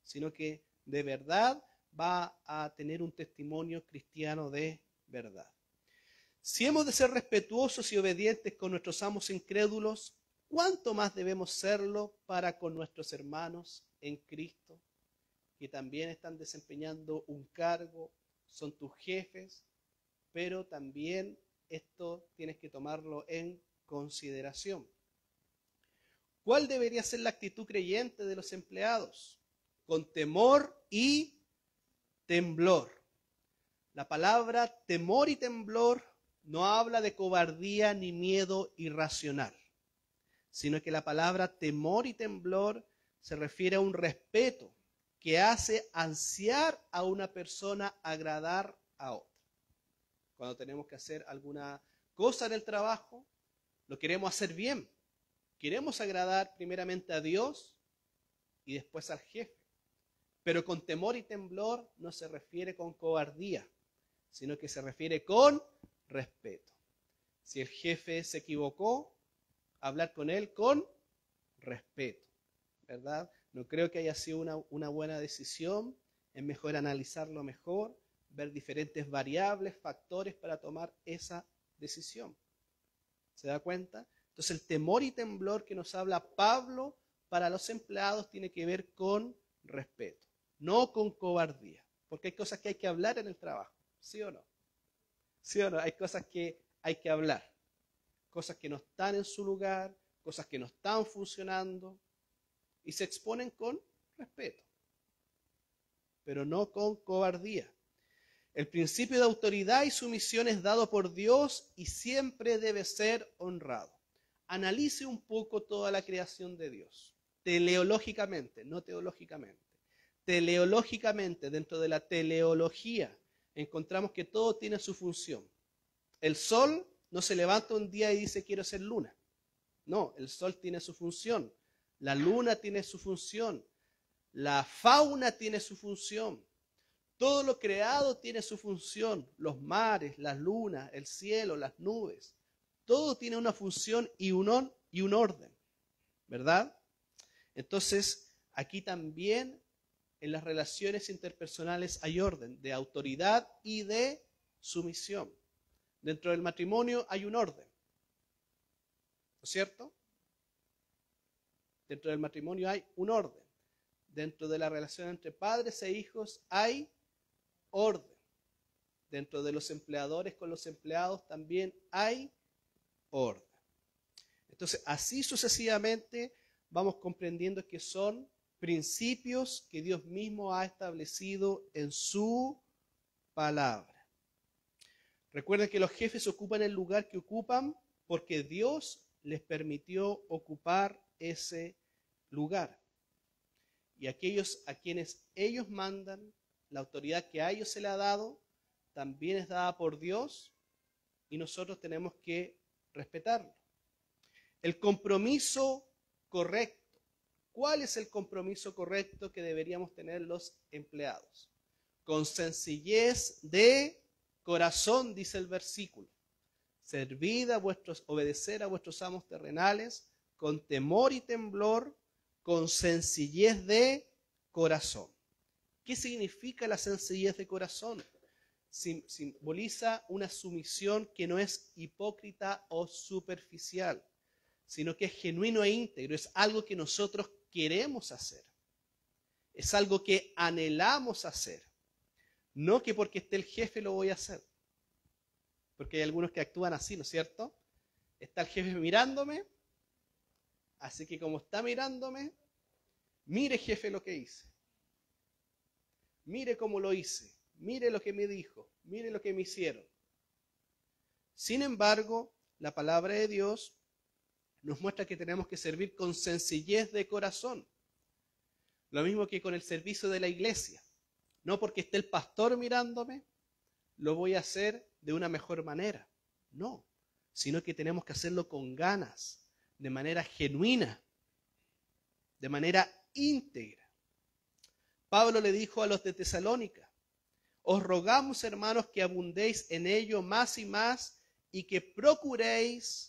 sino que de verdad va a tener un testimonio cristiano de verdad. Si hemos de ser respetuosos y obedientes con nuestros amos incrédulos, ¿cuánto más debemos serlo para con nuestros hermanos en Cristo, que también están desempeñando un cargo, son tus jefes, pero también esto tienes que tomarlo en consideración? ¿Cuál debería ser la actitud creyente de los empleados? Con temor y temblor. La palabra temor y temblor no habla de cobardía ni miedo irracional, sino que la palabra temor y temblor se refiere a un respeto que hace ansiar a una persona agradar a otra. Cuando tenemos que hacer alguna cosa en el trabajo, lo queremos hacer bien. Queremos agradar primeramente a Dios y después al jefe. Pero con temor y temblor no se refiere con cobardía, sino que se refiere con respeto. Si el jefe se equivocó, hablar con él con respeto, ¿verdad? No creo que haya sido una buena decisión. Es mejor analizarlo mejor, ver diferentes variables, factores para tomar esa decisión. ¿Se da cuenta? Entonces el temor y temblor que nos habla Pablo para los empleados tiene que ver con respeto, no con cobardía. Porque hay cosas que hay que hablar en el trabajo, ¿sí o no? ¿Sí o no? Hay cosas que hay que hablar, cosas que no están en su lugar, cosas que no están funcionando, y se exponen con respeto, pero no con cobardía. El principio de autoridad y sumisión es dado por Dios y siempre debe ser honrado. Analice un poco toda la creación de Dios, teleológicamente, no teológicamente. Teleológicamente, dentro de la teleología, encontramos que todo tiene su función. El sol no se levanta un día y dice quiero ser luna. No, el sol tiene su función. La luna tiene su función. La fauna tiene su función. Todo lo creado tiene su función. Los mares, las lunas, el cielo, las nubes. Todo tiene una función y un orden, ¿verdad? Entonces, aquí también en las relaciones interpersonales hay orden de autoridad y de sumisión. Dentro del matrimonio hay un orden, ¿no es cierto? Dentro del matrimonio hay un orden. Dentro de la relación entre padres e hijos hay orden. Dentro de los empleadores con los empleados también hay orden. Entonces, así sucesivamente vamos comprendiendo que son principios que Dios mismo ha establecido en su palabra. Recuerden que los jefes ocupan el lugar que ocupan porque Dios les permitió ocupar ese lugar. Y aquellos a quienes ellos mandan, la autoridad que a ellos se le ha dado, también es dada por Dios y nosotros tenemos que respetarlo. El compromiso correcto. ¿Cuál es el compromiso correcto que deberíamos tener los empleados? Con sencillez de corazón, dice el versículo. Obedecer a vuestros amos terrenales con temor y temblor, con sencillez de corazón. ¿Qué significa la sencillez de corazón? Simboliza una sumisión que no es hipócrita o superficial, sino que es genuino e íntegro, es algo que nosotros queremos hacer, es algo que anhelamos hacer, no que porque esté el jefe lo voy a hacer, porque hay algunos que actúan así, ¿no es cierto? Está el jefe mirándome, así que como está mirándome, mire jefe lo que hice, mire cómo lo hice, mire lo que me dijo, mire lo que me hicieron. Sin embargo, la palabra de Dios nos muestra que tenemos que servir con sencillez de corazón. Lo mismo que con el servicio de la iglesia. No porque esté el pastor mirándome, lo voy a hacer de una mejor manera. No, sino que tenemos que hacerlo con ganas, de manera genuina, de manera íntegra. Pablo le dijo a los de Tesalónica: os rogamos, hermanos, que abundéis en ello más y más y que procuréis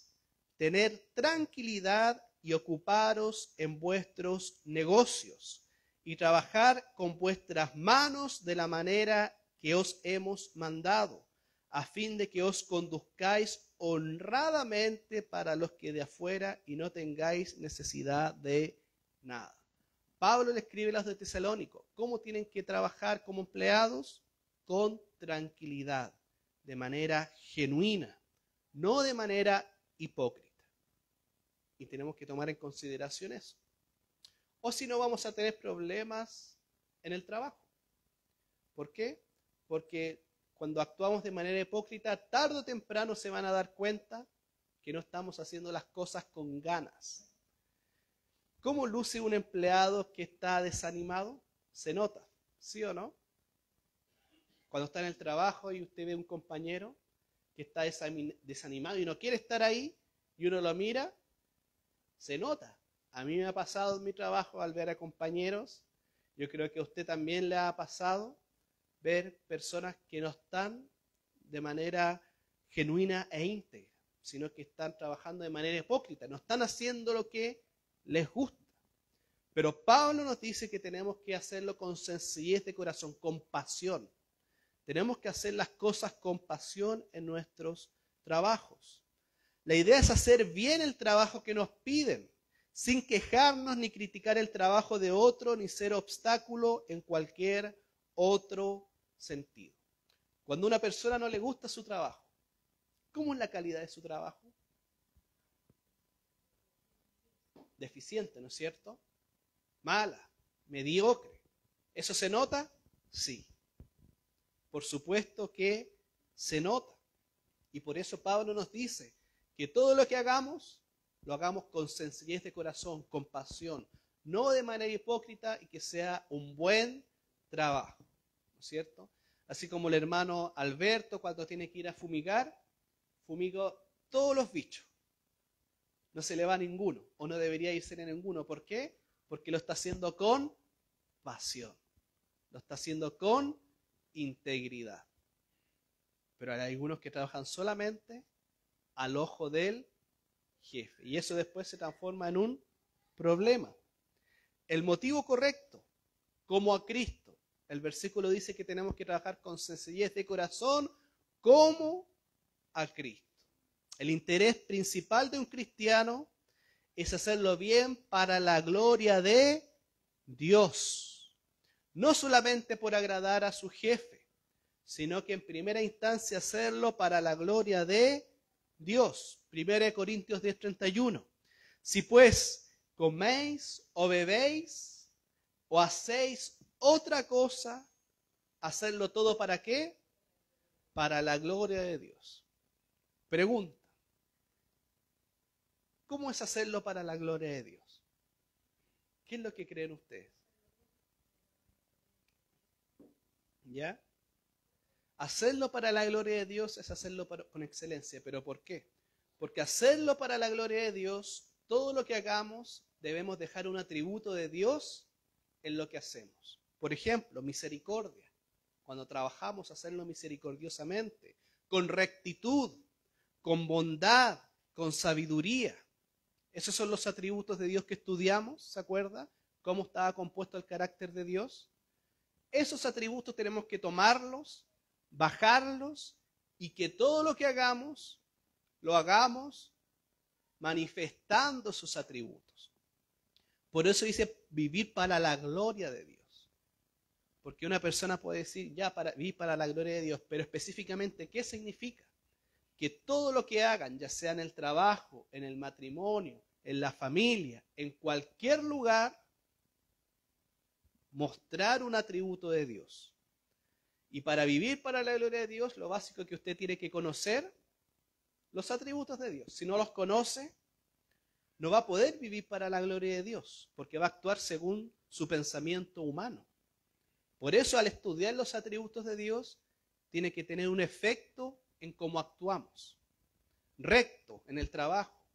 tener tranquilidad y ocuparos en vuestros negocios y trabajar con vuestras manos de la manera que os hemos mandado, a fin de que os conduzcáis honradamente para los que de afuera y no tengáis necesidad de nada. Pablo le escribe a los de Tesalónico, ¿cómo tienen que trabajar como empleados? Con tranquilidad, de manera genuina, no de manera hipócrita. Y tenemos que tomar en consideración eso. O si no, vamos a tener problemas en el trabajo. ¿Por qué? Porque cuando actuamos de manera hipócrita, tarde o temprano se van a dar cuenta que no estamos haciendo las cosas con ganas. ¿Cómo luce un empleado que está desanimado? Se nota, ¿sí o no? Cuando está en el trabajo y usted ve a un compañero que está desanimado y no quiere estar ahí, y uno lo mira, se nota. A mí me ha pasado en mi trabajo al ver a compañeros, yo creo que a usted también le ha pasado ver personas que no están de manera genuina e íntegra, sino que están trabajando de manera hipócrita, no están haciendo lo que les gusta. Pero Pablo nos dice que tenemos que hacerlo con sencillez de corazón, con pasión. Tenemos que hacer las cosas con pasión en nuestros trabajos. La idea es hacer bien el trabajo que nos piden, sin quejarnos ni criticar el trabajo de otro, ni ser obstáculo en cualquier otro sentido. Cuando a una persona no le gusta su trabajo, ¿cómo es la calidad de su trabajo? Deficiente, ¿no es cierto? Mala, mediocre. ¿Eso se nota? Sí. Por supuesto que se nota. Y por eso Pablo nos dice que todo lo que hagamos, lo hagamos con sencillez de corazón, con pasión, no de manera hipócrita, y que sea un buen trabajo, ¿no es cierto? Así como el hermano Alberto, cuando tiene que ir a fumigar, fumiga todos los bichos. No se le va ninguno, o no debería irse en ninguno. ¿Por qué? Porque lo está haciendo con pasión. Lo está haciendo con integridad. Pero hay algunos que trabajan solamente al ojo del jefe. Y eso después se transforma en un problema. El motivo correcto, como a Cristo. El versículo dice que tenemos que trabajar con sencillez de corazón como a Cristo. El interés principal de un cristiano es hacerlo bien para la gloria de Dios. No solamente por agradar a su jefe, sino que en primera instancia hacerlo para la gloria de Dios. 1 Corintios 10:31. Si pues coméis o bebéis o hacéis otra cosa, hacerlo todo ¿para qué? Para la gloria de Dios. Pregunta: ¿cómo es hacerlo para la gloria de Dios? ¿Qué es lo que creen ustedes? ¿Ya? Hacerlo para la gloria de Dios es hacerlo con excelencia. ¿Pero por qué? Porque hacerlo para la gloria de Dios, todo lo que hagamos, debemos dejar un atributo de Dios en lo que hacemos. Por ejemplo, misericordia. Cuando trabajamos, hacerlo misericordiosamente, con rectitud, con bondad, con sabiduría. Esos son los atributos de Dios que estudiamos, ¿se acuerda? ¿Cómo estaba compuesto el carácter de Dios? Esos atributos tenemos que tomarlos, bajarlos, y que todo lo que hagamos, lo hagamos manifestando sus atributos. Por eso dice vivir para la gloria de Dios. Porque una persona puede decir, ya, vivir para la gloria de Dios, pero específicamente, ¿qué significa? Que todo lo que hagan, ya sea en el trabajo, en el matrimonio, en la familia, en cualquier lugar, mostrar un atributo de Dios. Y para vivir para la gloria de Dios, lo básico es que usted tiene que conocer los atributos de Dios. Si no los conoce, no va a poder vivir para la gloria de Dios, porque va a actuar según su pensamiento humano. Por eso, al estudiar los atributos de Dios, tiene que tener un efecto en cómo actuamos. Recto en el trabajo,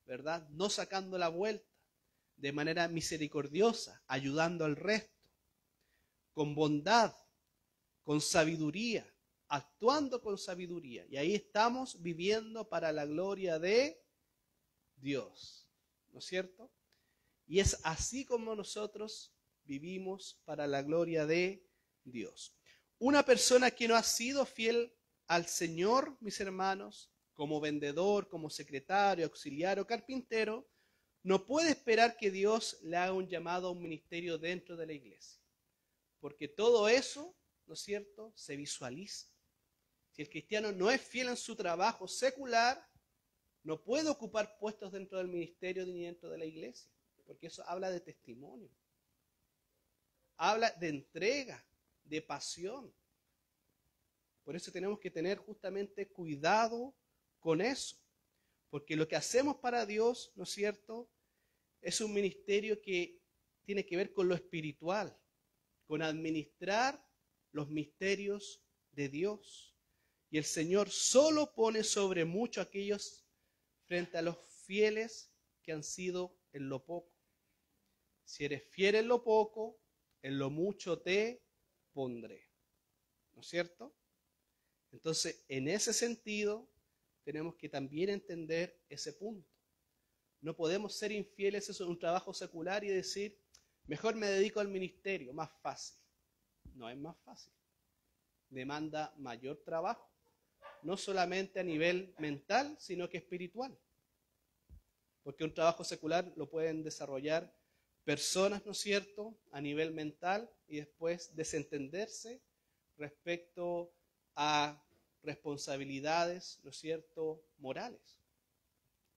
¿verdad? No sacando la vuelta, de manera misericordiosa, ayudando al resto, con bondad, con sabiduría, actuando con sabiduría. Y ahí estamos viviendo para la gloria de Dios, ¿no es cierto? Y es así como nosotros vivimos para la gloria de Dios. Una persona que no ha sido fiel al Señor, mis hermanos, como vendedor, como secretario, auxiliar o carpintero, no puede esperar que Dios le haga un llamado a un ministerio dentro de la iglesia. Porque todo eso, ¿no es cierto?, se visualiza. Si el cristiano no es fiel en su trabajo secular, no puede ocupar puestos dentro del ministerio ni dentro de la iglesia. Porque eso habla de testimonio. Habla de entrega, de pasión. Por eso tenemos que tener justamente cuidado con eso. Porque lo que hacemos para Dios, ¿no es cierto?, es un ministerio que tiene que ver con lo espiritual, con administrar los misterios de Dios. Y el Señor solo pone sobre mucho a aquellos frente a los fieles que han sido en lo poco. Si eres fiel en lo poco, en lo mucho te pondré. ¿No es cierto? Entonces, en ese sentido, tenemos que también entender ese punto. No podemos ser infieles en un trabajo secular y decir, mejor me dedico al ministerio, más fácil. No es más fácil. Demanda mayor trabajo, no solamente a nivel mental, sino que espiritual. porque un trabajo secular lo pueden desarrollar personas, ¿no es cierto?, a nivel mental y después desentenderse respecto a responsabilidades, ¿no es cierto?, morales.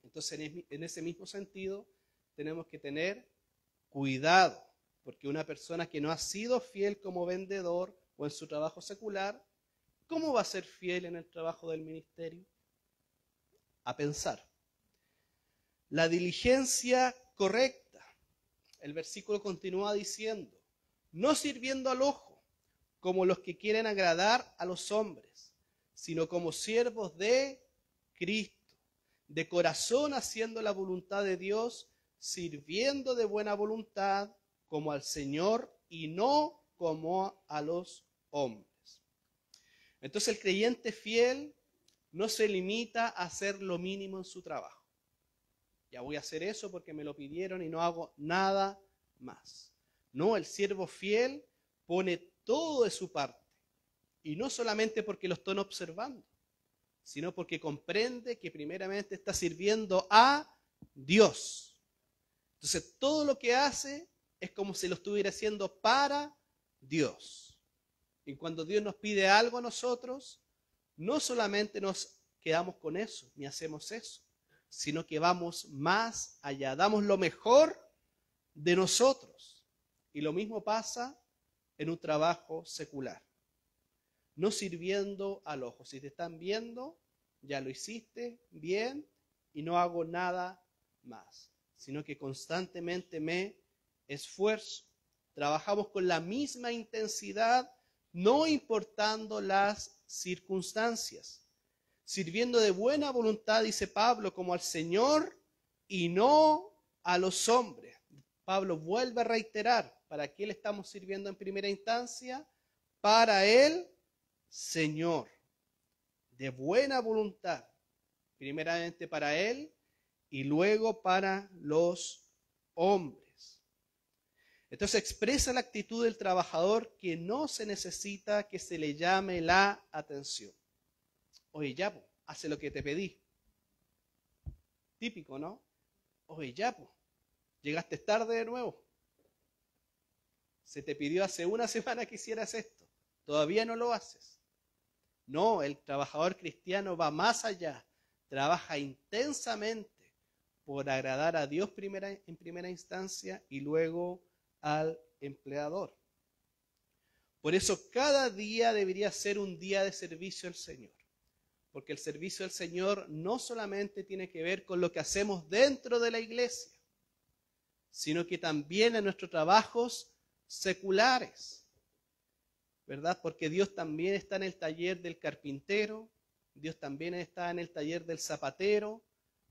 Entonces, en ese mismo sentido, tenemos que tener cuidado, porque una persona que no ha sido fiel como vendedor o en su trabajo secular, ¿cómo va a ser fiel en el trabajo del ministerio? A pensar. La diligencia correcta. El versículo continúa diciendo, no sirviendo al ojo, como los que quieren agradar a los hombres, sino como siervos de Cristo, de corazón haciendo la voluntad de Dios, sirviendo de buena voluntad como al Señor y no como a los hombres. Entonces el creyente fiel no se limita a hacer lo mínimo en su trabajo. Ya voy a hacer eso porque me lo pidieron y no hago nada más. No, el siervo fiel pone todo de su parte. Y no solamente porque lo están observando, sino porque comprende que primeramente está sirviendo a Dios. Entonces todo lo que hace es como si lo estuviera haciendo para Dios. Y cuando Dios nos pide algo a nosotros, no solamente nos quedamos con eso, ni hacemos eso, sino que vamos más allá, damos lo mejor de nosotros. Y lo mismo pasa en un trabajo secular. No sirviendo al ojo. Si te están viendo, ya lo hiciste bien y no hago nada más, sino que constantemente me esfuerzo. Trabajamos con la misma intensidad, no importando las circunstancias. Sirviendo de buena voluntad, dice Pablo, como al Señor y no a los hombres. Pablo vuelve a reiterar, ¿para qué le estamos sirviendo en primera instancia? Para el Señor, de buena voluntad, primeramente para Él y luego para los hombres. Entonces expresa la actitud del trabajador que no se necesita que se le llame la atención. Oye, ya, po, hace lo que te pedí. Típico, ¿no? Oye, ya, po, llegaste tarde de nuevo. Se te pidió hace una semana que hicieras esto. Todavía no lo haces. No, el trabajador cristiano va más allá. Trabaja intensamente por agradar a Dios en primera instancia y luego al empleador. Por eso cada día debería ser un día de servicio al Señor. Porque el servicio al Señor no solamente tiene que ver con lo que hacemos dentro de la iglesia, sino que también en nuestros trabajos seculares, ¿verdad? Porque Dios también está en el taller del carpintero, Dios también está en el taller del zapatero,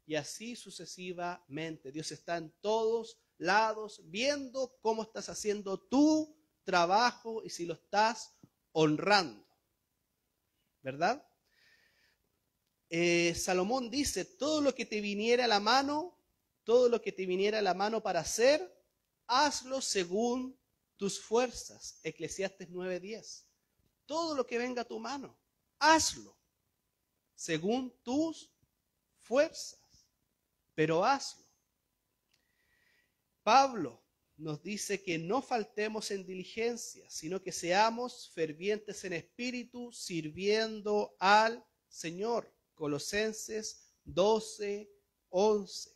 y así sucesivamente. Dios está en todos lados viendo cómo estás haciendo tu trabajo y si lo estás honrando, ¿verdad? Salomón dice, todo lo que te viniera a la mano, todo lo que te viniera a la mano para hacer, hazlo según tus fuerzas. Eclesiastés 9:10. Todo lo que venga a tu mano, hazlo según tus fuerzas, pero hazlo. Pablo nos dice que no faltemos en diligencia, sino que seamos fervientes en espíritu, sirviendo al Señor. Colosenses 12:11.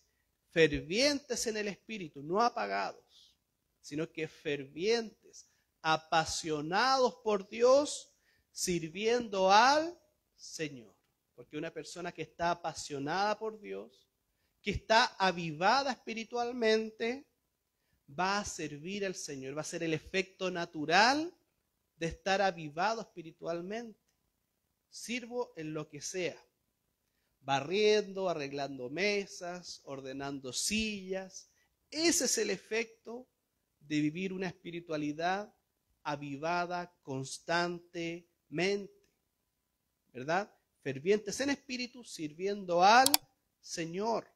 Fervientes en el espíritu, no apagados, sino que fervientes, apasionados por Dios, sirviendo al Señor. Porque una persona que está apasionada por Dios, que está avivada espiritualmente, va a servir al Señor, va a ser el efecto natural de estar avivado espiritualmente. Sirvo en lo que sea, barriendo, arreglando mesas, ordenando sillas. Ese es el efecto de vivir una espiritualidad avivada constantemente, ¿verdad? Fervientes en espíritu, sirviendo al Señor.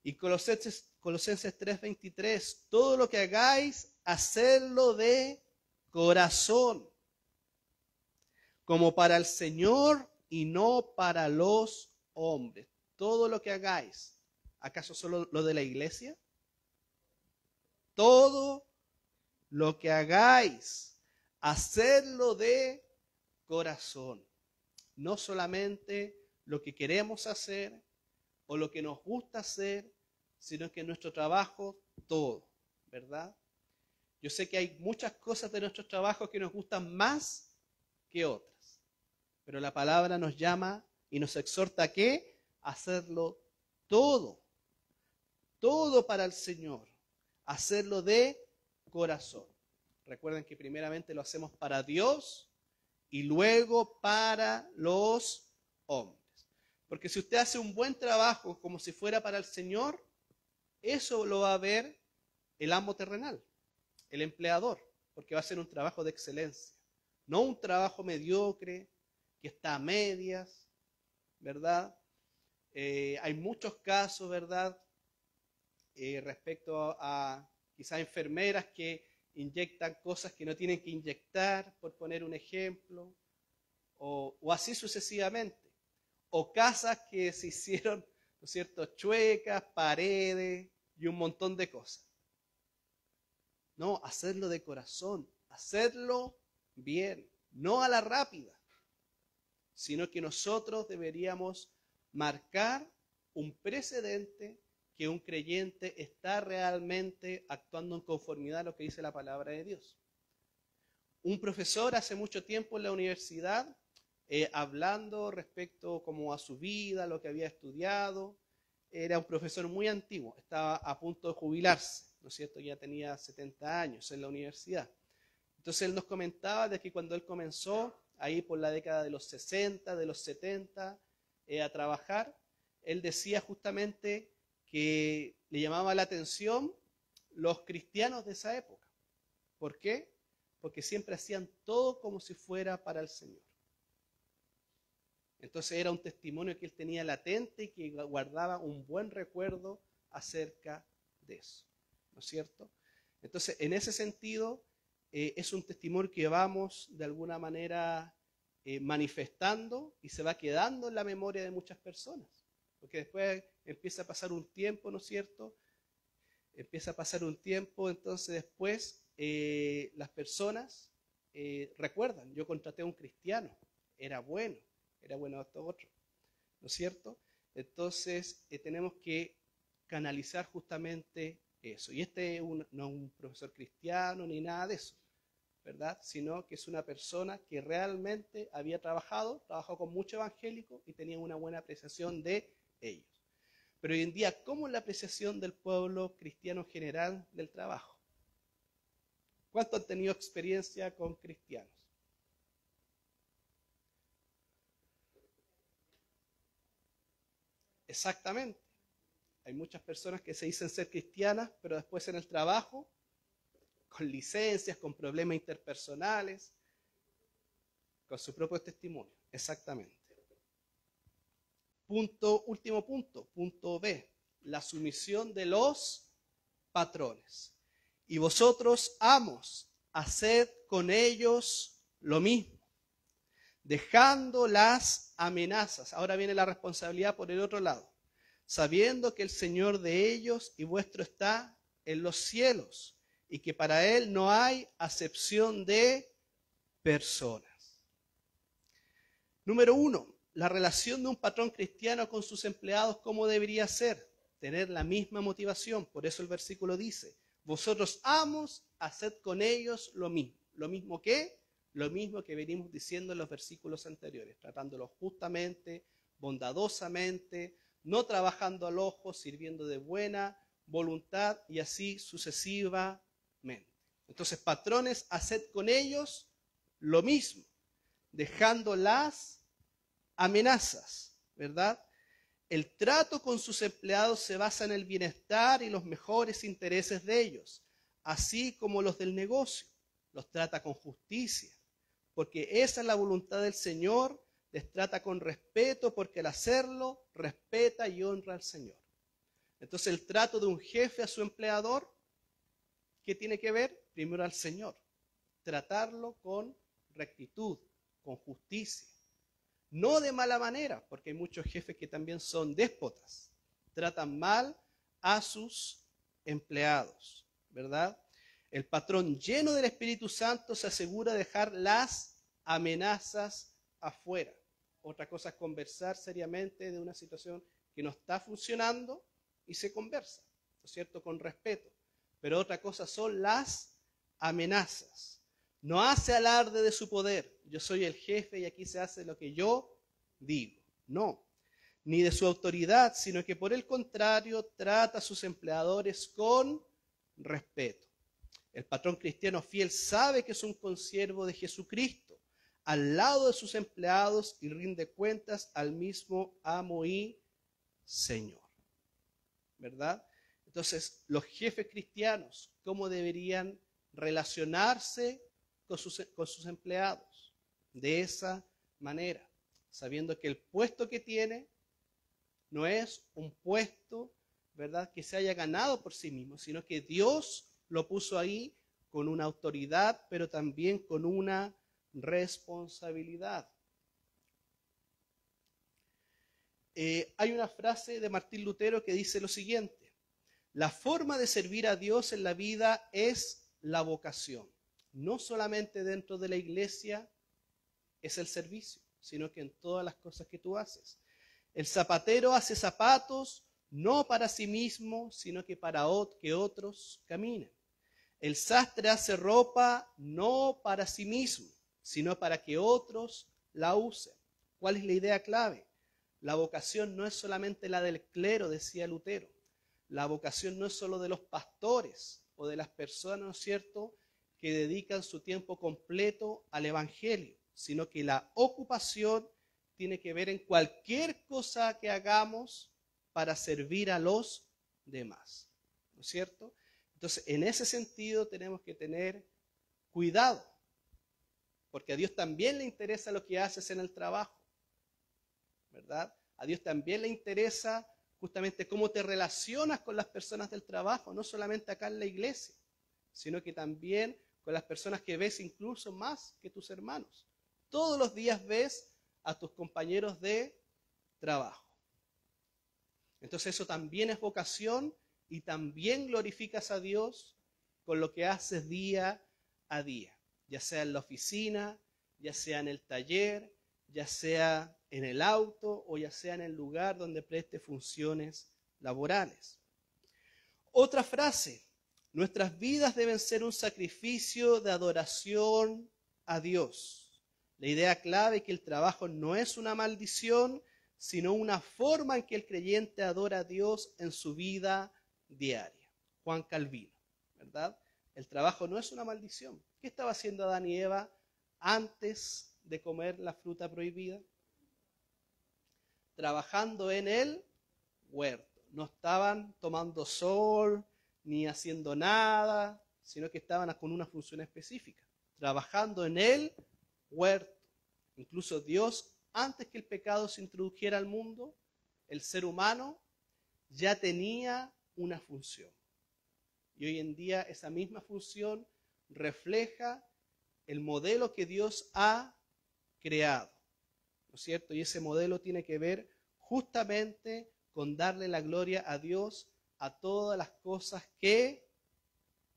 Y Colosenses 3:23, todo lo que hagáis, hacedlo de corazón, como para el Señor y no para los hombres. Todo lo que hagáis, ¿Acaso solo lo de la iglesia? Todo lo que hagáis, hacedlo de corazón. No solamente lo que queremos hacer o lo que nos gusta hacer, sino que en nuestro trabajo todo, ¿verdad? Yo sé que hay muchas cosas de nuestros trabajos que nos gustan más que otras, pero la palabra nos llama y nos exhorta a ¿qué? A hacerlo todo, todo para el Señor, hacerlo de corazón. Recuerden que primeramente lo hacemos para Dios y luego para los hombres. Porque si usted hace un buen trabajo como si fuera para el Señor, eso lo va a ver el amo terrenal, el empleador, porque va a ser un trabajo de excelencia, no un trabajo mediocre, que está a medias, ¿verdad? Hay muchos casos, ¿verdad? Respecto a quizás enfermeras que inyectan cosas que no tienen que inyectar, por poner un ejemplo, o así sucesivamente. O casas que se hicieron, ¿no es cierto?, chuecas, paredes y un montón de cosas. No, hacerlo de corazón, hacerlo bien, no a la rápida, sino que nosotros deberíamos marcar un precedente que un creyente está realmente actuando en conformidad a lo que dice la palabra de Dios. Un profesor hace mucho tiempo en la universidad, hablando respecto como a su vida, lo que había estudiado, era un profesor muy antiguo, estaba a punto de jubilarse, ¿no es cierto? Ya tenía 70 años en la universidad. Entonces él nos comentaba de que cuando él comenzó, ahí por la década de los 60, de los 70, a trabajar, él decía justamente que le llamaba la atención los cristianos de esa época. ¿Por qué? Porque siempre hacían todo como si fuera para el Señor. Entonces era un testimonio que él tenía latente y que guardaba un buen recuerdo acerca de eso, ¿no es cierto? Entonces, en ese sentido, es un testimonio que vamos de alguna manera manifestando y se va quedando en la memoria de muchas personas, porque después empieza a pasar un tiempo, ¿no es cierto? Empieza a pasar un tiempo, entonces después las personas recuerdan, yo contraté a un cristiano, era bueno esto otro, ¿no es cierto? Entonces tenemos que canalizar justamente eso. Y este no es un profesor cristiano ni nada de eso, ¿verdad? Sino que es una persona que realmente había trabajado con mucho evangélico y tenía una buena apreciación de ellos. Pero hoy en día, ¿cómo es la apreciación del pueblo cristiano general del trabajo? ¿Cuántos han tenido experiencia con cristianos? Exactamente. Hay muchas personas que se dicen ser cristianas, pero después en el trabajo, con licencias, con problemas interpersonales, con su propio testimonio. Exactamente. Último punto, punto B, la sumisión de los patrones. Y vosotros, amos, haced con ellos lo mismo, dejando las amenazas. Ahora viene la responsabilidad por el otro lado. Sabiendo que el Señor de ellos y vuestro está en los cielos, y que para Él no hay acepción de personas. Número 1, la relación de un patrón cristiano con sus empleados, ¿cómo debería ser? Tener la misma motivación. Por eso el versículo dice, vosotros, amos, haced con ellos lo mismo. ¿Lo mismo qué? Lo mismo que venimos diciendo en los versículos anteriores, tratándolos justamente, bondadosamente, no trabajando al ojo, sirviendo de buena voluntad y así sucesivamente. Entonces, patrones, haced con ellos lo mismo, dejando las amenazas, ¿verdad? El trato con sus empleados se basa en el bienestar y los mejores intereses de ellos, así como los del negocio. Los trata con justicia, porque esa es la voluntad del Señor. Les trata con respeto, porque al hacerlo respeta y honra al Señor. Entonces el trato de un jefe a su empleador, ¿qué tiene que ver? Primero al Señor. Tratarlo con rectitud, con justicia. No de mala manera, porque hay muchos jefes que también son déspotas, tratan mal a sus empleados, ¿verdad? El patrón lleno del Espíritu Santo se asegura de dejar las amenazas afuera. Otra cosa es conversar seriamente de una situación que no está funcionando y se conversa, ¿no es cierto?, con respeto. Pero otra cosa son las amenazas. No hace alarde de su poder. Yo soy el jefe y aquí se hace lo que yo digo. No. Ni de su autoridad, sino que por el contrario trata a sus empleadores con respeto. El patrón cristiano fiel sabe que es un consiervo de Jesucristo al lado de sus empleados y rinde cuentas al mismo amo y Señor. ¿Verdad? Entonces, los jefes cristianos, ¿cómo deberían relacionarse con sus empleados? De esa manera, sabiendo que el puesto que tiene no es un puesto, ¿verdad?, que se haya ganado por sí mismo, sino que Dios lo puso ahí con una autoridad, pero también con una responsabilidad. Hay una frase de Martín Lutero que dice lo siguiente: la forma de servir a Dios en la vida es la vocación. No solamente dentro de la iglesia es el servicio, sino que en todas las cosas que tú haces. El zapatero hace zapatos no para sí mismo, sino que para que otros caminen. El sastre hace ropa no para sí mismo, sino para que otros la usen. ¿Cuál es la idea clave? La vocación no es solamente la del clero, decía Lutero. La vocación no es solo de los pastores o de las personas, ¿no es cierto?, que dedican su tiempo completo al evangelio, sino que la ocupación tiene que ver en cualquier cosa que hagamos para servir a los demás, ¿no es cierto? Entonces, en ese sentido tenemos que tener cuidado, porque a Dios también le interesa lo que haces en el trabajo, ¿verdad? A Dios también le interesa justamente cómo te relacionas con las personas del trabajo, no solamente acá en la iglesia, sino que también con las personas que ves incluso más que tus hermanos. Todos los días ves a tus compañeros de trabajo. Entonces eso también es vocación y también glorificas a Dios con lo que haces día a día, ya sea en la oficina, ya sea en el taller, ya sea en el auto o ya sea en el lugar donde preste funciones laborales. Otra frase: nuestras vidas deben ser un sacrificio de adoración a Dios. La idea clave es que el trabajo no es una maldición, sino una forma en que el creyente adora a Dios en su vida diaria. Juan Calvino, ¿verdad? El trabajo no es una maldición. ¿Qué estaba haciendo Adán y Eva antes de comer la fruta prohibida? Trabajando en el huerto. No estaban tomando sol ni haciendo nada, sino que estaban con una función específica, trabajando en el huerto. Incluso Dios, antes que el pecado se introdujera al mundo, el ser humano ya tenía una función. Y hoy en día esa misma función refleja el modelo que Dios ha creado, ¿no es cierto? Y ese modelo tiene que ver justamente con darle la gloria a Dios a todas las cosas que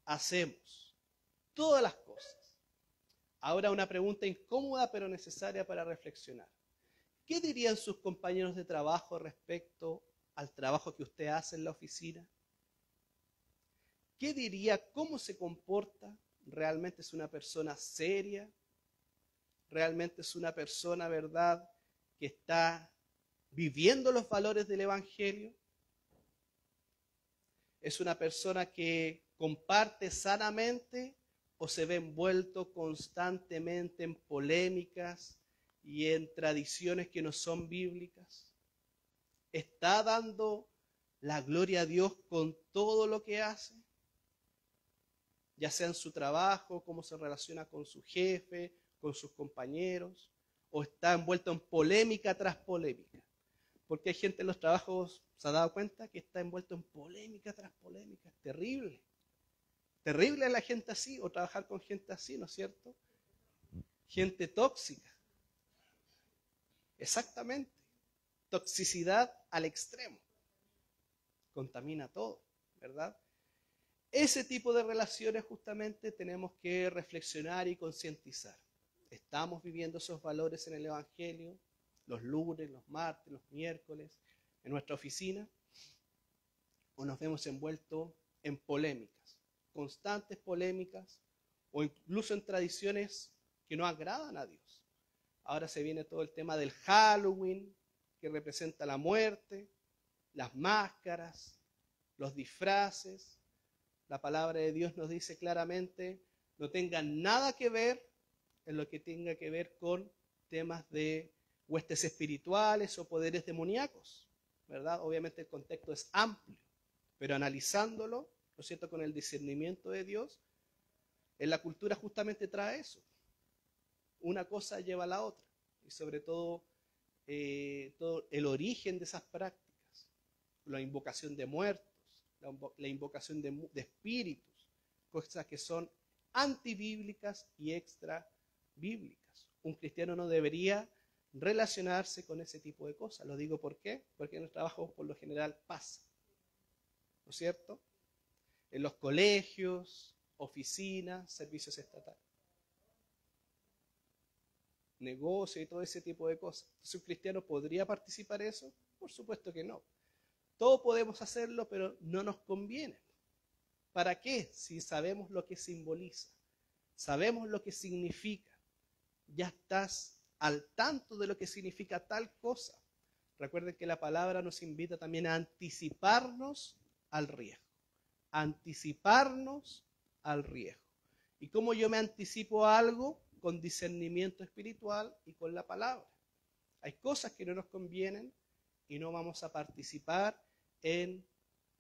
hacemos. Todas las cosas. Ahora una pregunta incómoda pero necesaria para reflexionar. ¿Qué dirían sus compañeros de trabajo respecto al trabajo que usted hace en la oficina? ¿Qué diría? ¿Cómo se comporta? ¿Realmente es una persona seria? ¿Realmente es una persona, verdad, que está viviendo los valores del Evangelio? ¿Es una persona que comparte sanamente o se ve envuelto constantemente en polémicas y en tradiciones que no son bíblicas? ¿Está dando la gloria a Dios con todo lo que hace? Ya sea en su trabajo, cómo se relaciona con su jefe, con sus compañeros, o está envuelto en polémica tras polémica. Porque hay gente en los trabajos, ¿se ha dado cuenta? Que está envuelto en polémica tras polémica. Es terrible. Terrible la gente así, o trabajar con gente así, ¿no es cierto? Gente tóxica. Exactamente. Toxicidad al extremo. contamina todo, ¿verdad? Ese tipo de relaciones justamente tenemos que reflexionar y concientizar. ¿Estamos viviendo esos valores en el Evangelio? Los lunes, los martes, los miércoles, en nuestra oficina. ¿O nos vemos envueltos en polémicas, constantes polémicas, o incluso en tradiciones que no agradan a Dios? Ahora se viene todo el tema del Halloween, que representa la muerte, las máscaras, los disfraces. La palabra de Dios nos dice claramente, no tengan nada que ver en lo que tenga que ver con temas de huestes espirituales o poderes demoníacos, ¿verdad? Obviamente el contexto es amplio, pero analizándolo, ¿no es cierto?, con el discernimiento de Dios, en la cultura justamente trae eso. Una cosa lleva a la otra, y sobre todo, todo el origen de esas prácticas, la invocación de muertos, la invocación de espíritus, cosas que son antibíblicas y extrabíblicas. Un cristiano no debería relacionarse con ese tipo de cosas. Lo digo ¿por qué? Porque en el trabajo por lo general pasa, ¿no es cierto? En los colegios, oficinas, servicios estatales, negocios y todo ese tipo de cosas. Entonces, ¿un cristiano podría participar en eso? Por supuesto que no. Todos podemos hacerlo, pero no nos conviene. ¿Para qué? Si sabemos lo que simboliza, sabemos lo que significa, ya estás al tanto de lo que significa tal cosa. Recuerden que la palabra nos invita también a anticiparnos al riesgo. Anticiparnos al riesgo. ¿Y cómo yo me anticipo a algo? Con discernimiento espiritual y con la palabra. Hay cosas que no nos convienen y no vamos a participar en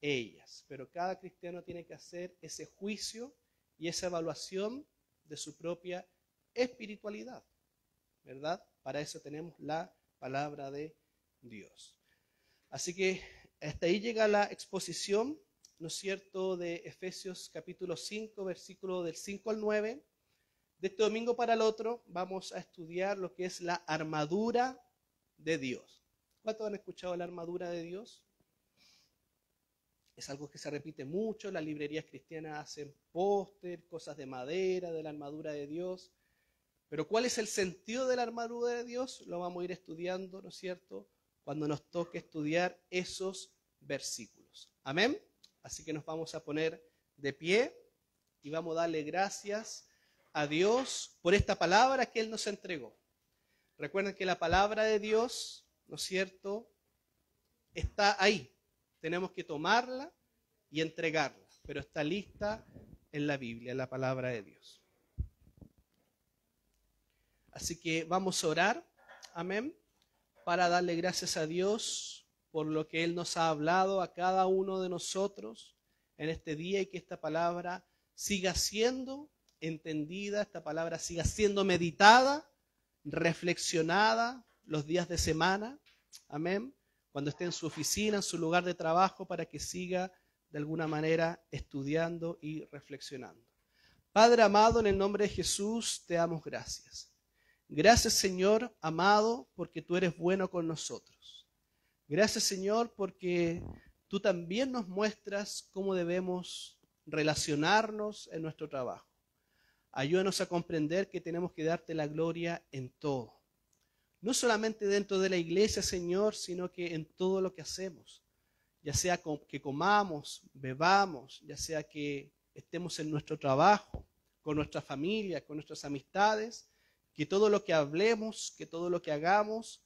ellas. Pero cada cristiano tiene que hacer ese juicio y esa evaluación de su propia espiritualidad, ¿verdad? Para eso tenemos la palabra de Dios. Así que hasta ahí llega la exposición, ¿no es cierto?, de Efesios capítulo 5, versículo del 5 al 9. De este domingo para el otro vamos a estudiar lo que es la armadura de Dios. ¿Cuántos han escuchado la armadura de Dios? Es algo que se repite mucho, las librerías cristianas hacen póster, cosas de madera, de la armadura de Dios. Pero ¿cuál es el sentido de la armadura de Dios? Lo vamos a ir estudiando, ¿no es cierto?, cuando nos toque estudiar esos versículos. Amén. Así que nos vamos a poner de pie y vamos a darle gracias a Dios por esta palabra que Él nos entregó. Recuerden que la palabra de Dios, ¿no es cierto?, está ahí. Tenemos que tomarla y entregarla, pero está lista en la Biblia, en la palabra de Dios. Así que vamos a orar, amén, para darle gracias a Dios por lo que Él nos ha hablado a cada uno de nosotros en este día y que esta palabra siga siendo entendida, esta palabra siga siendo meditada, reflexionada los días de semana, amén, cuando esté en su oficina, en su lugar de trabajo, para que siga de alguna manera estudiando y reflexionando. Padre amado, en el nombre de Jesús te damos gracias. Gracias, Señor amado, porque tú eres bueno con nosotros. Gracias, Señor, porque tú también nos muestras cómo debemos relacionarnos en nuestro trabajo. Ayúdanos a comprender que tenemos que darte la gloria en todo. No solamente dentro de la iglesia, Señor, sino que en todo lo que hacemos. Ya sea que comamos, bebamos, ya sea que estemos en nuestro trabajo, con nuestra familia, con nuestras amistades, que todo lo que hablemos, que todo lo que hagamos,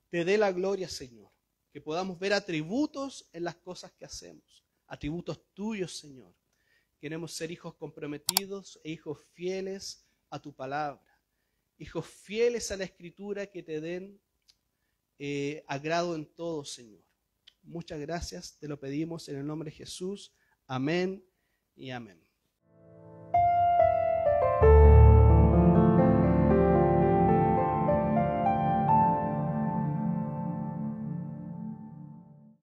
te dé la gloria, Señor. Que podamos ver atributos en las cosas que hacemos, atributos tuyos, Señor. Queremos ser hijos comprometidos e hijos fieles a tu palabra. Hijos fieles a la Escritura que te den agrado en todo, Señor. Muchas gracias, te lo pedimos en el nombre de Jesús. Amén y amén.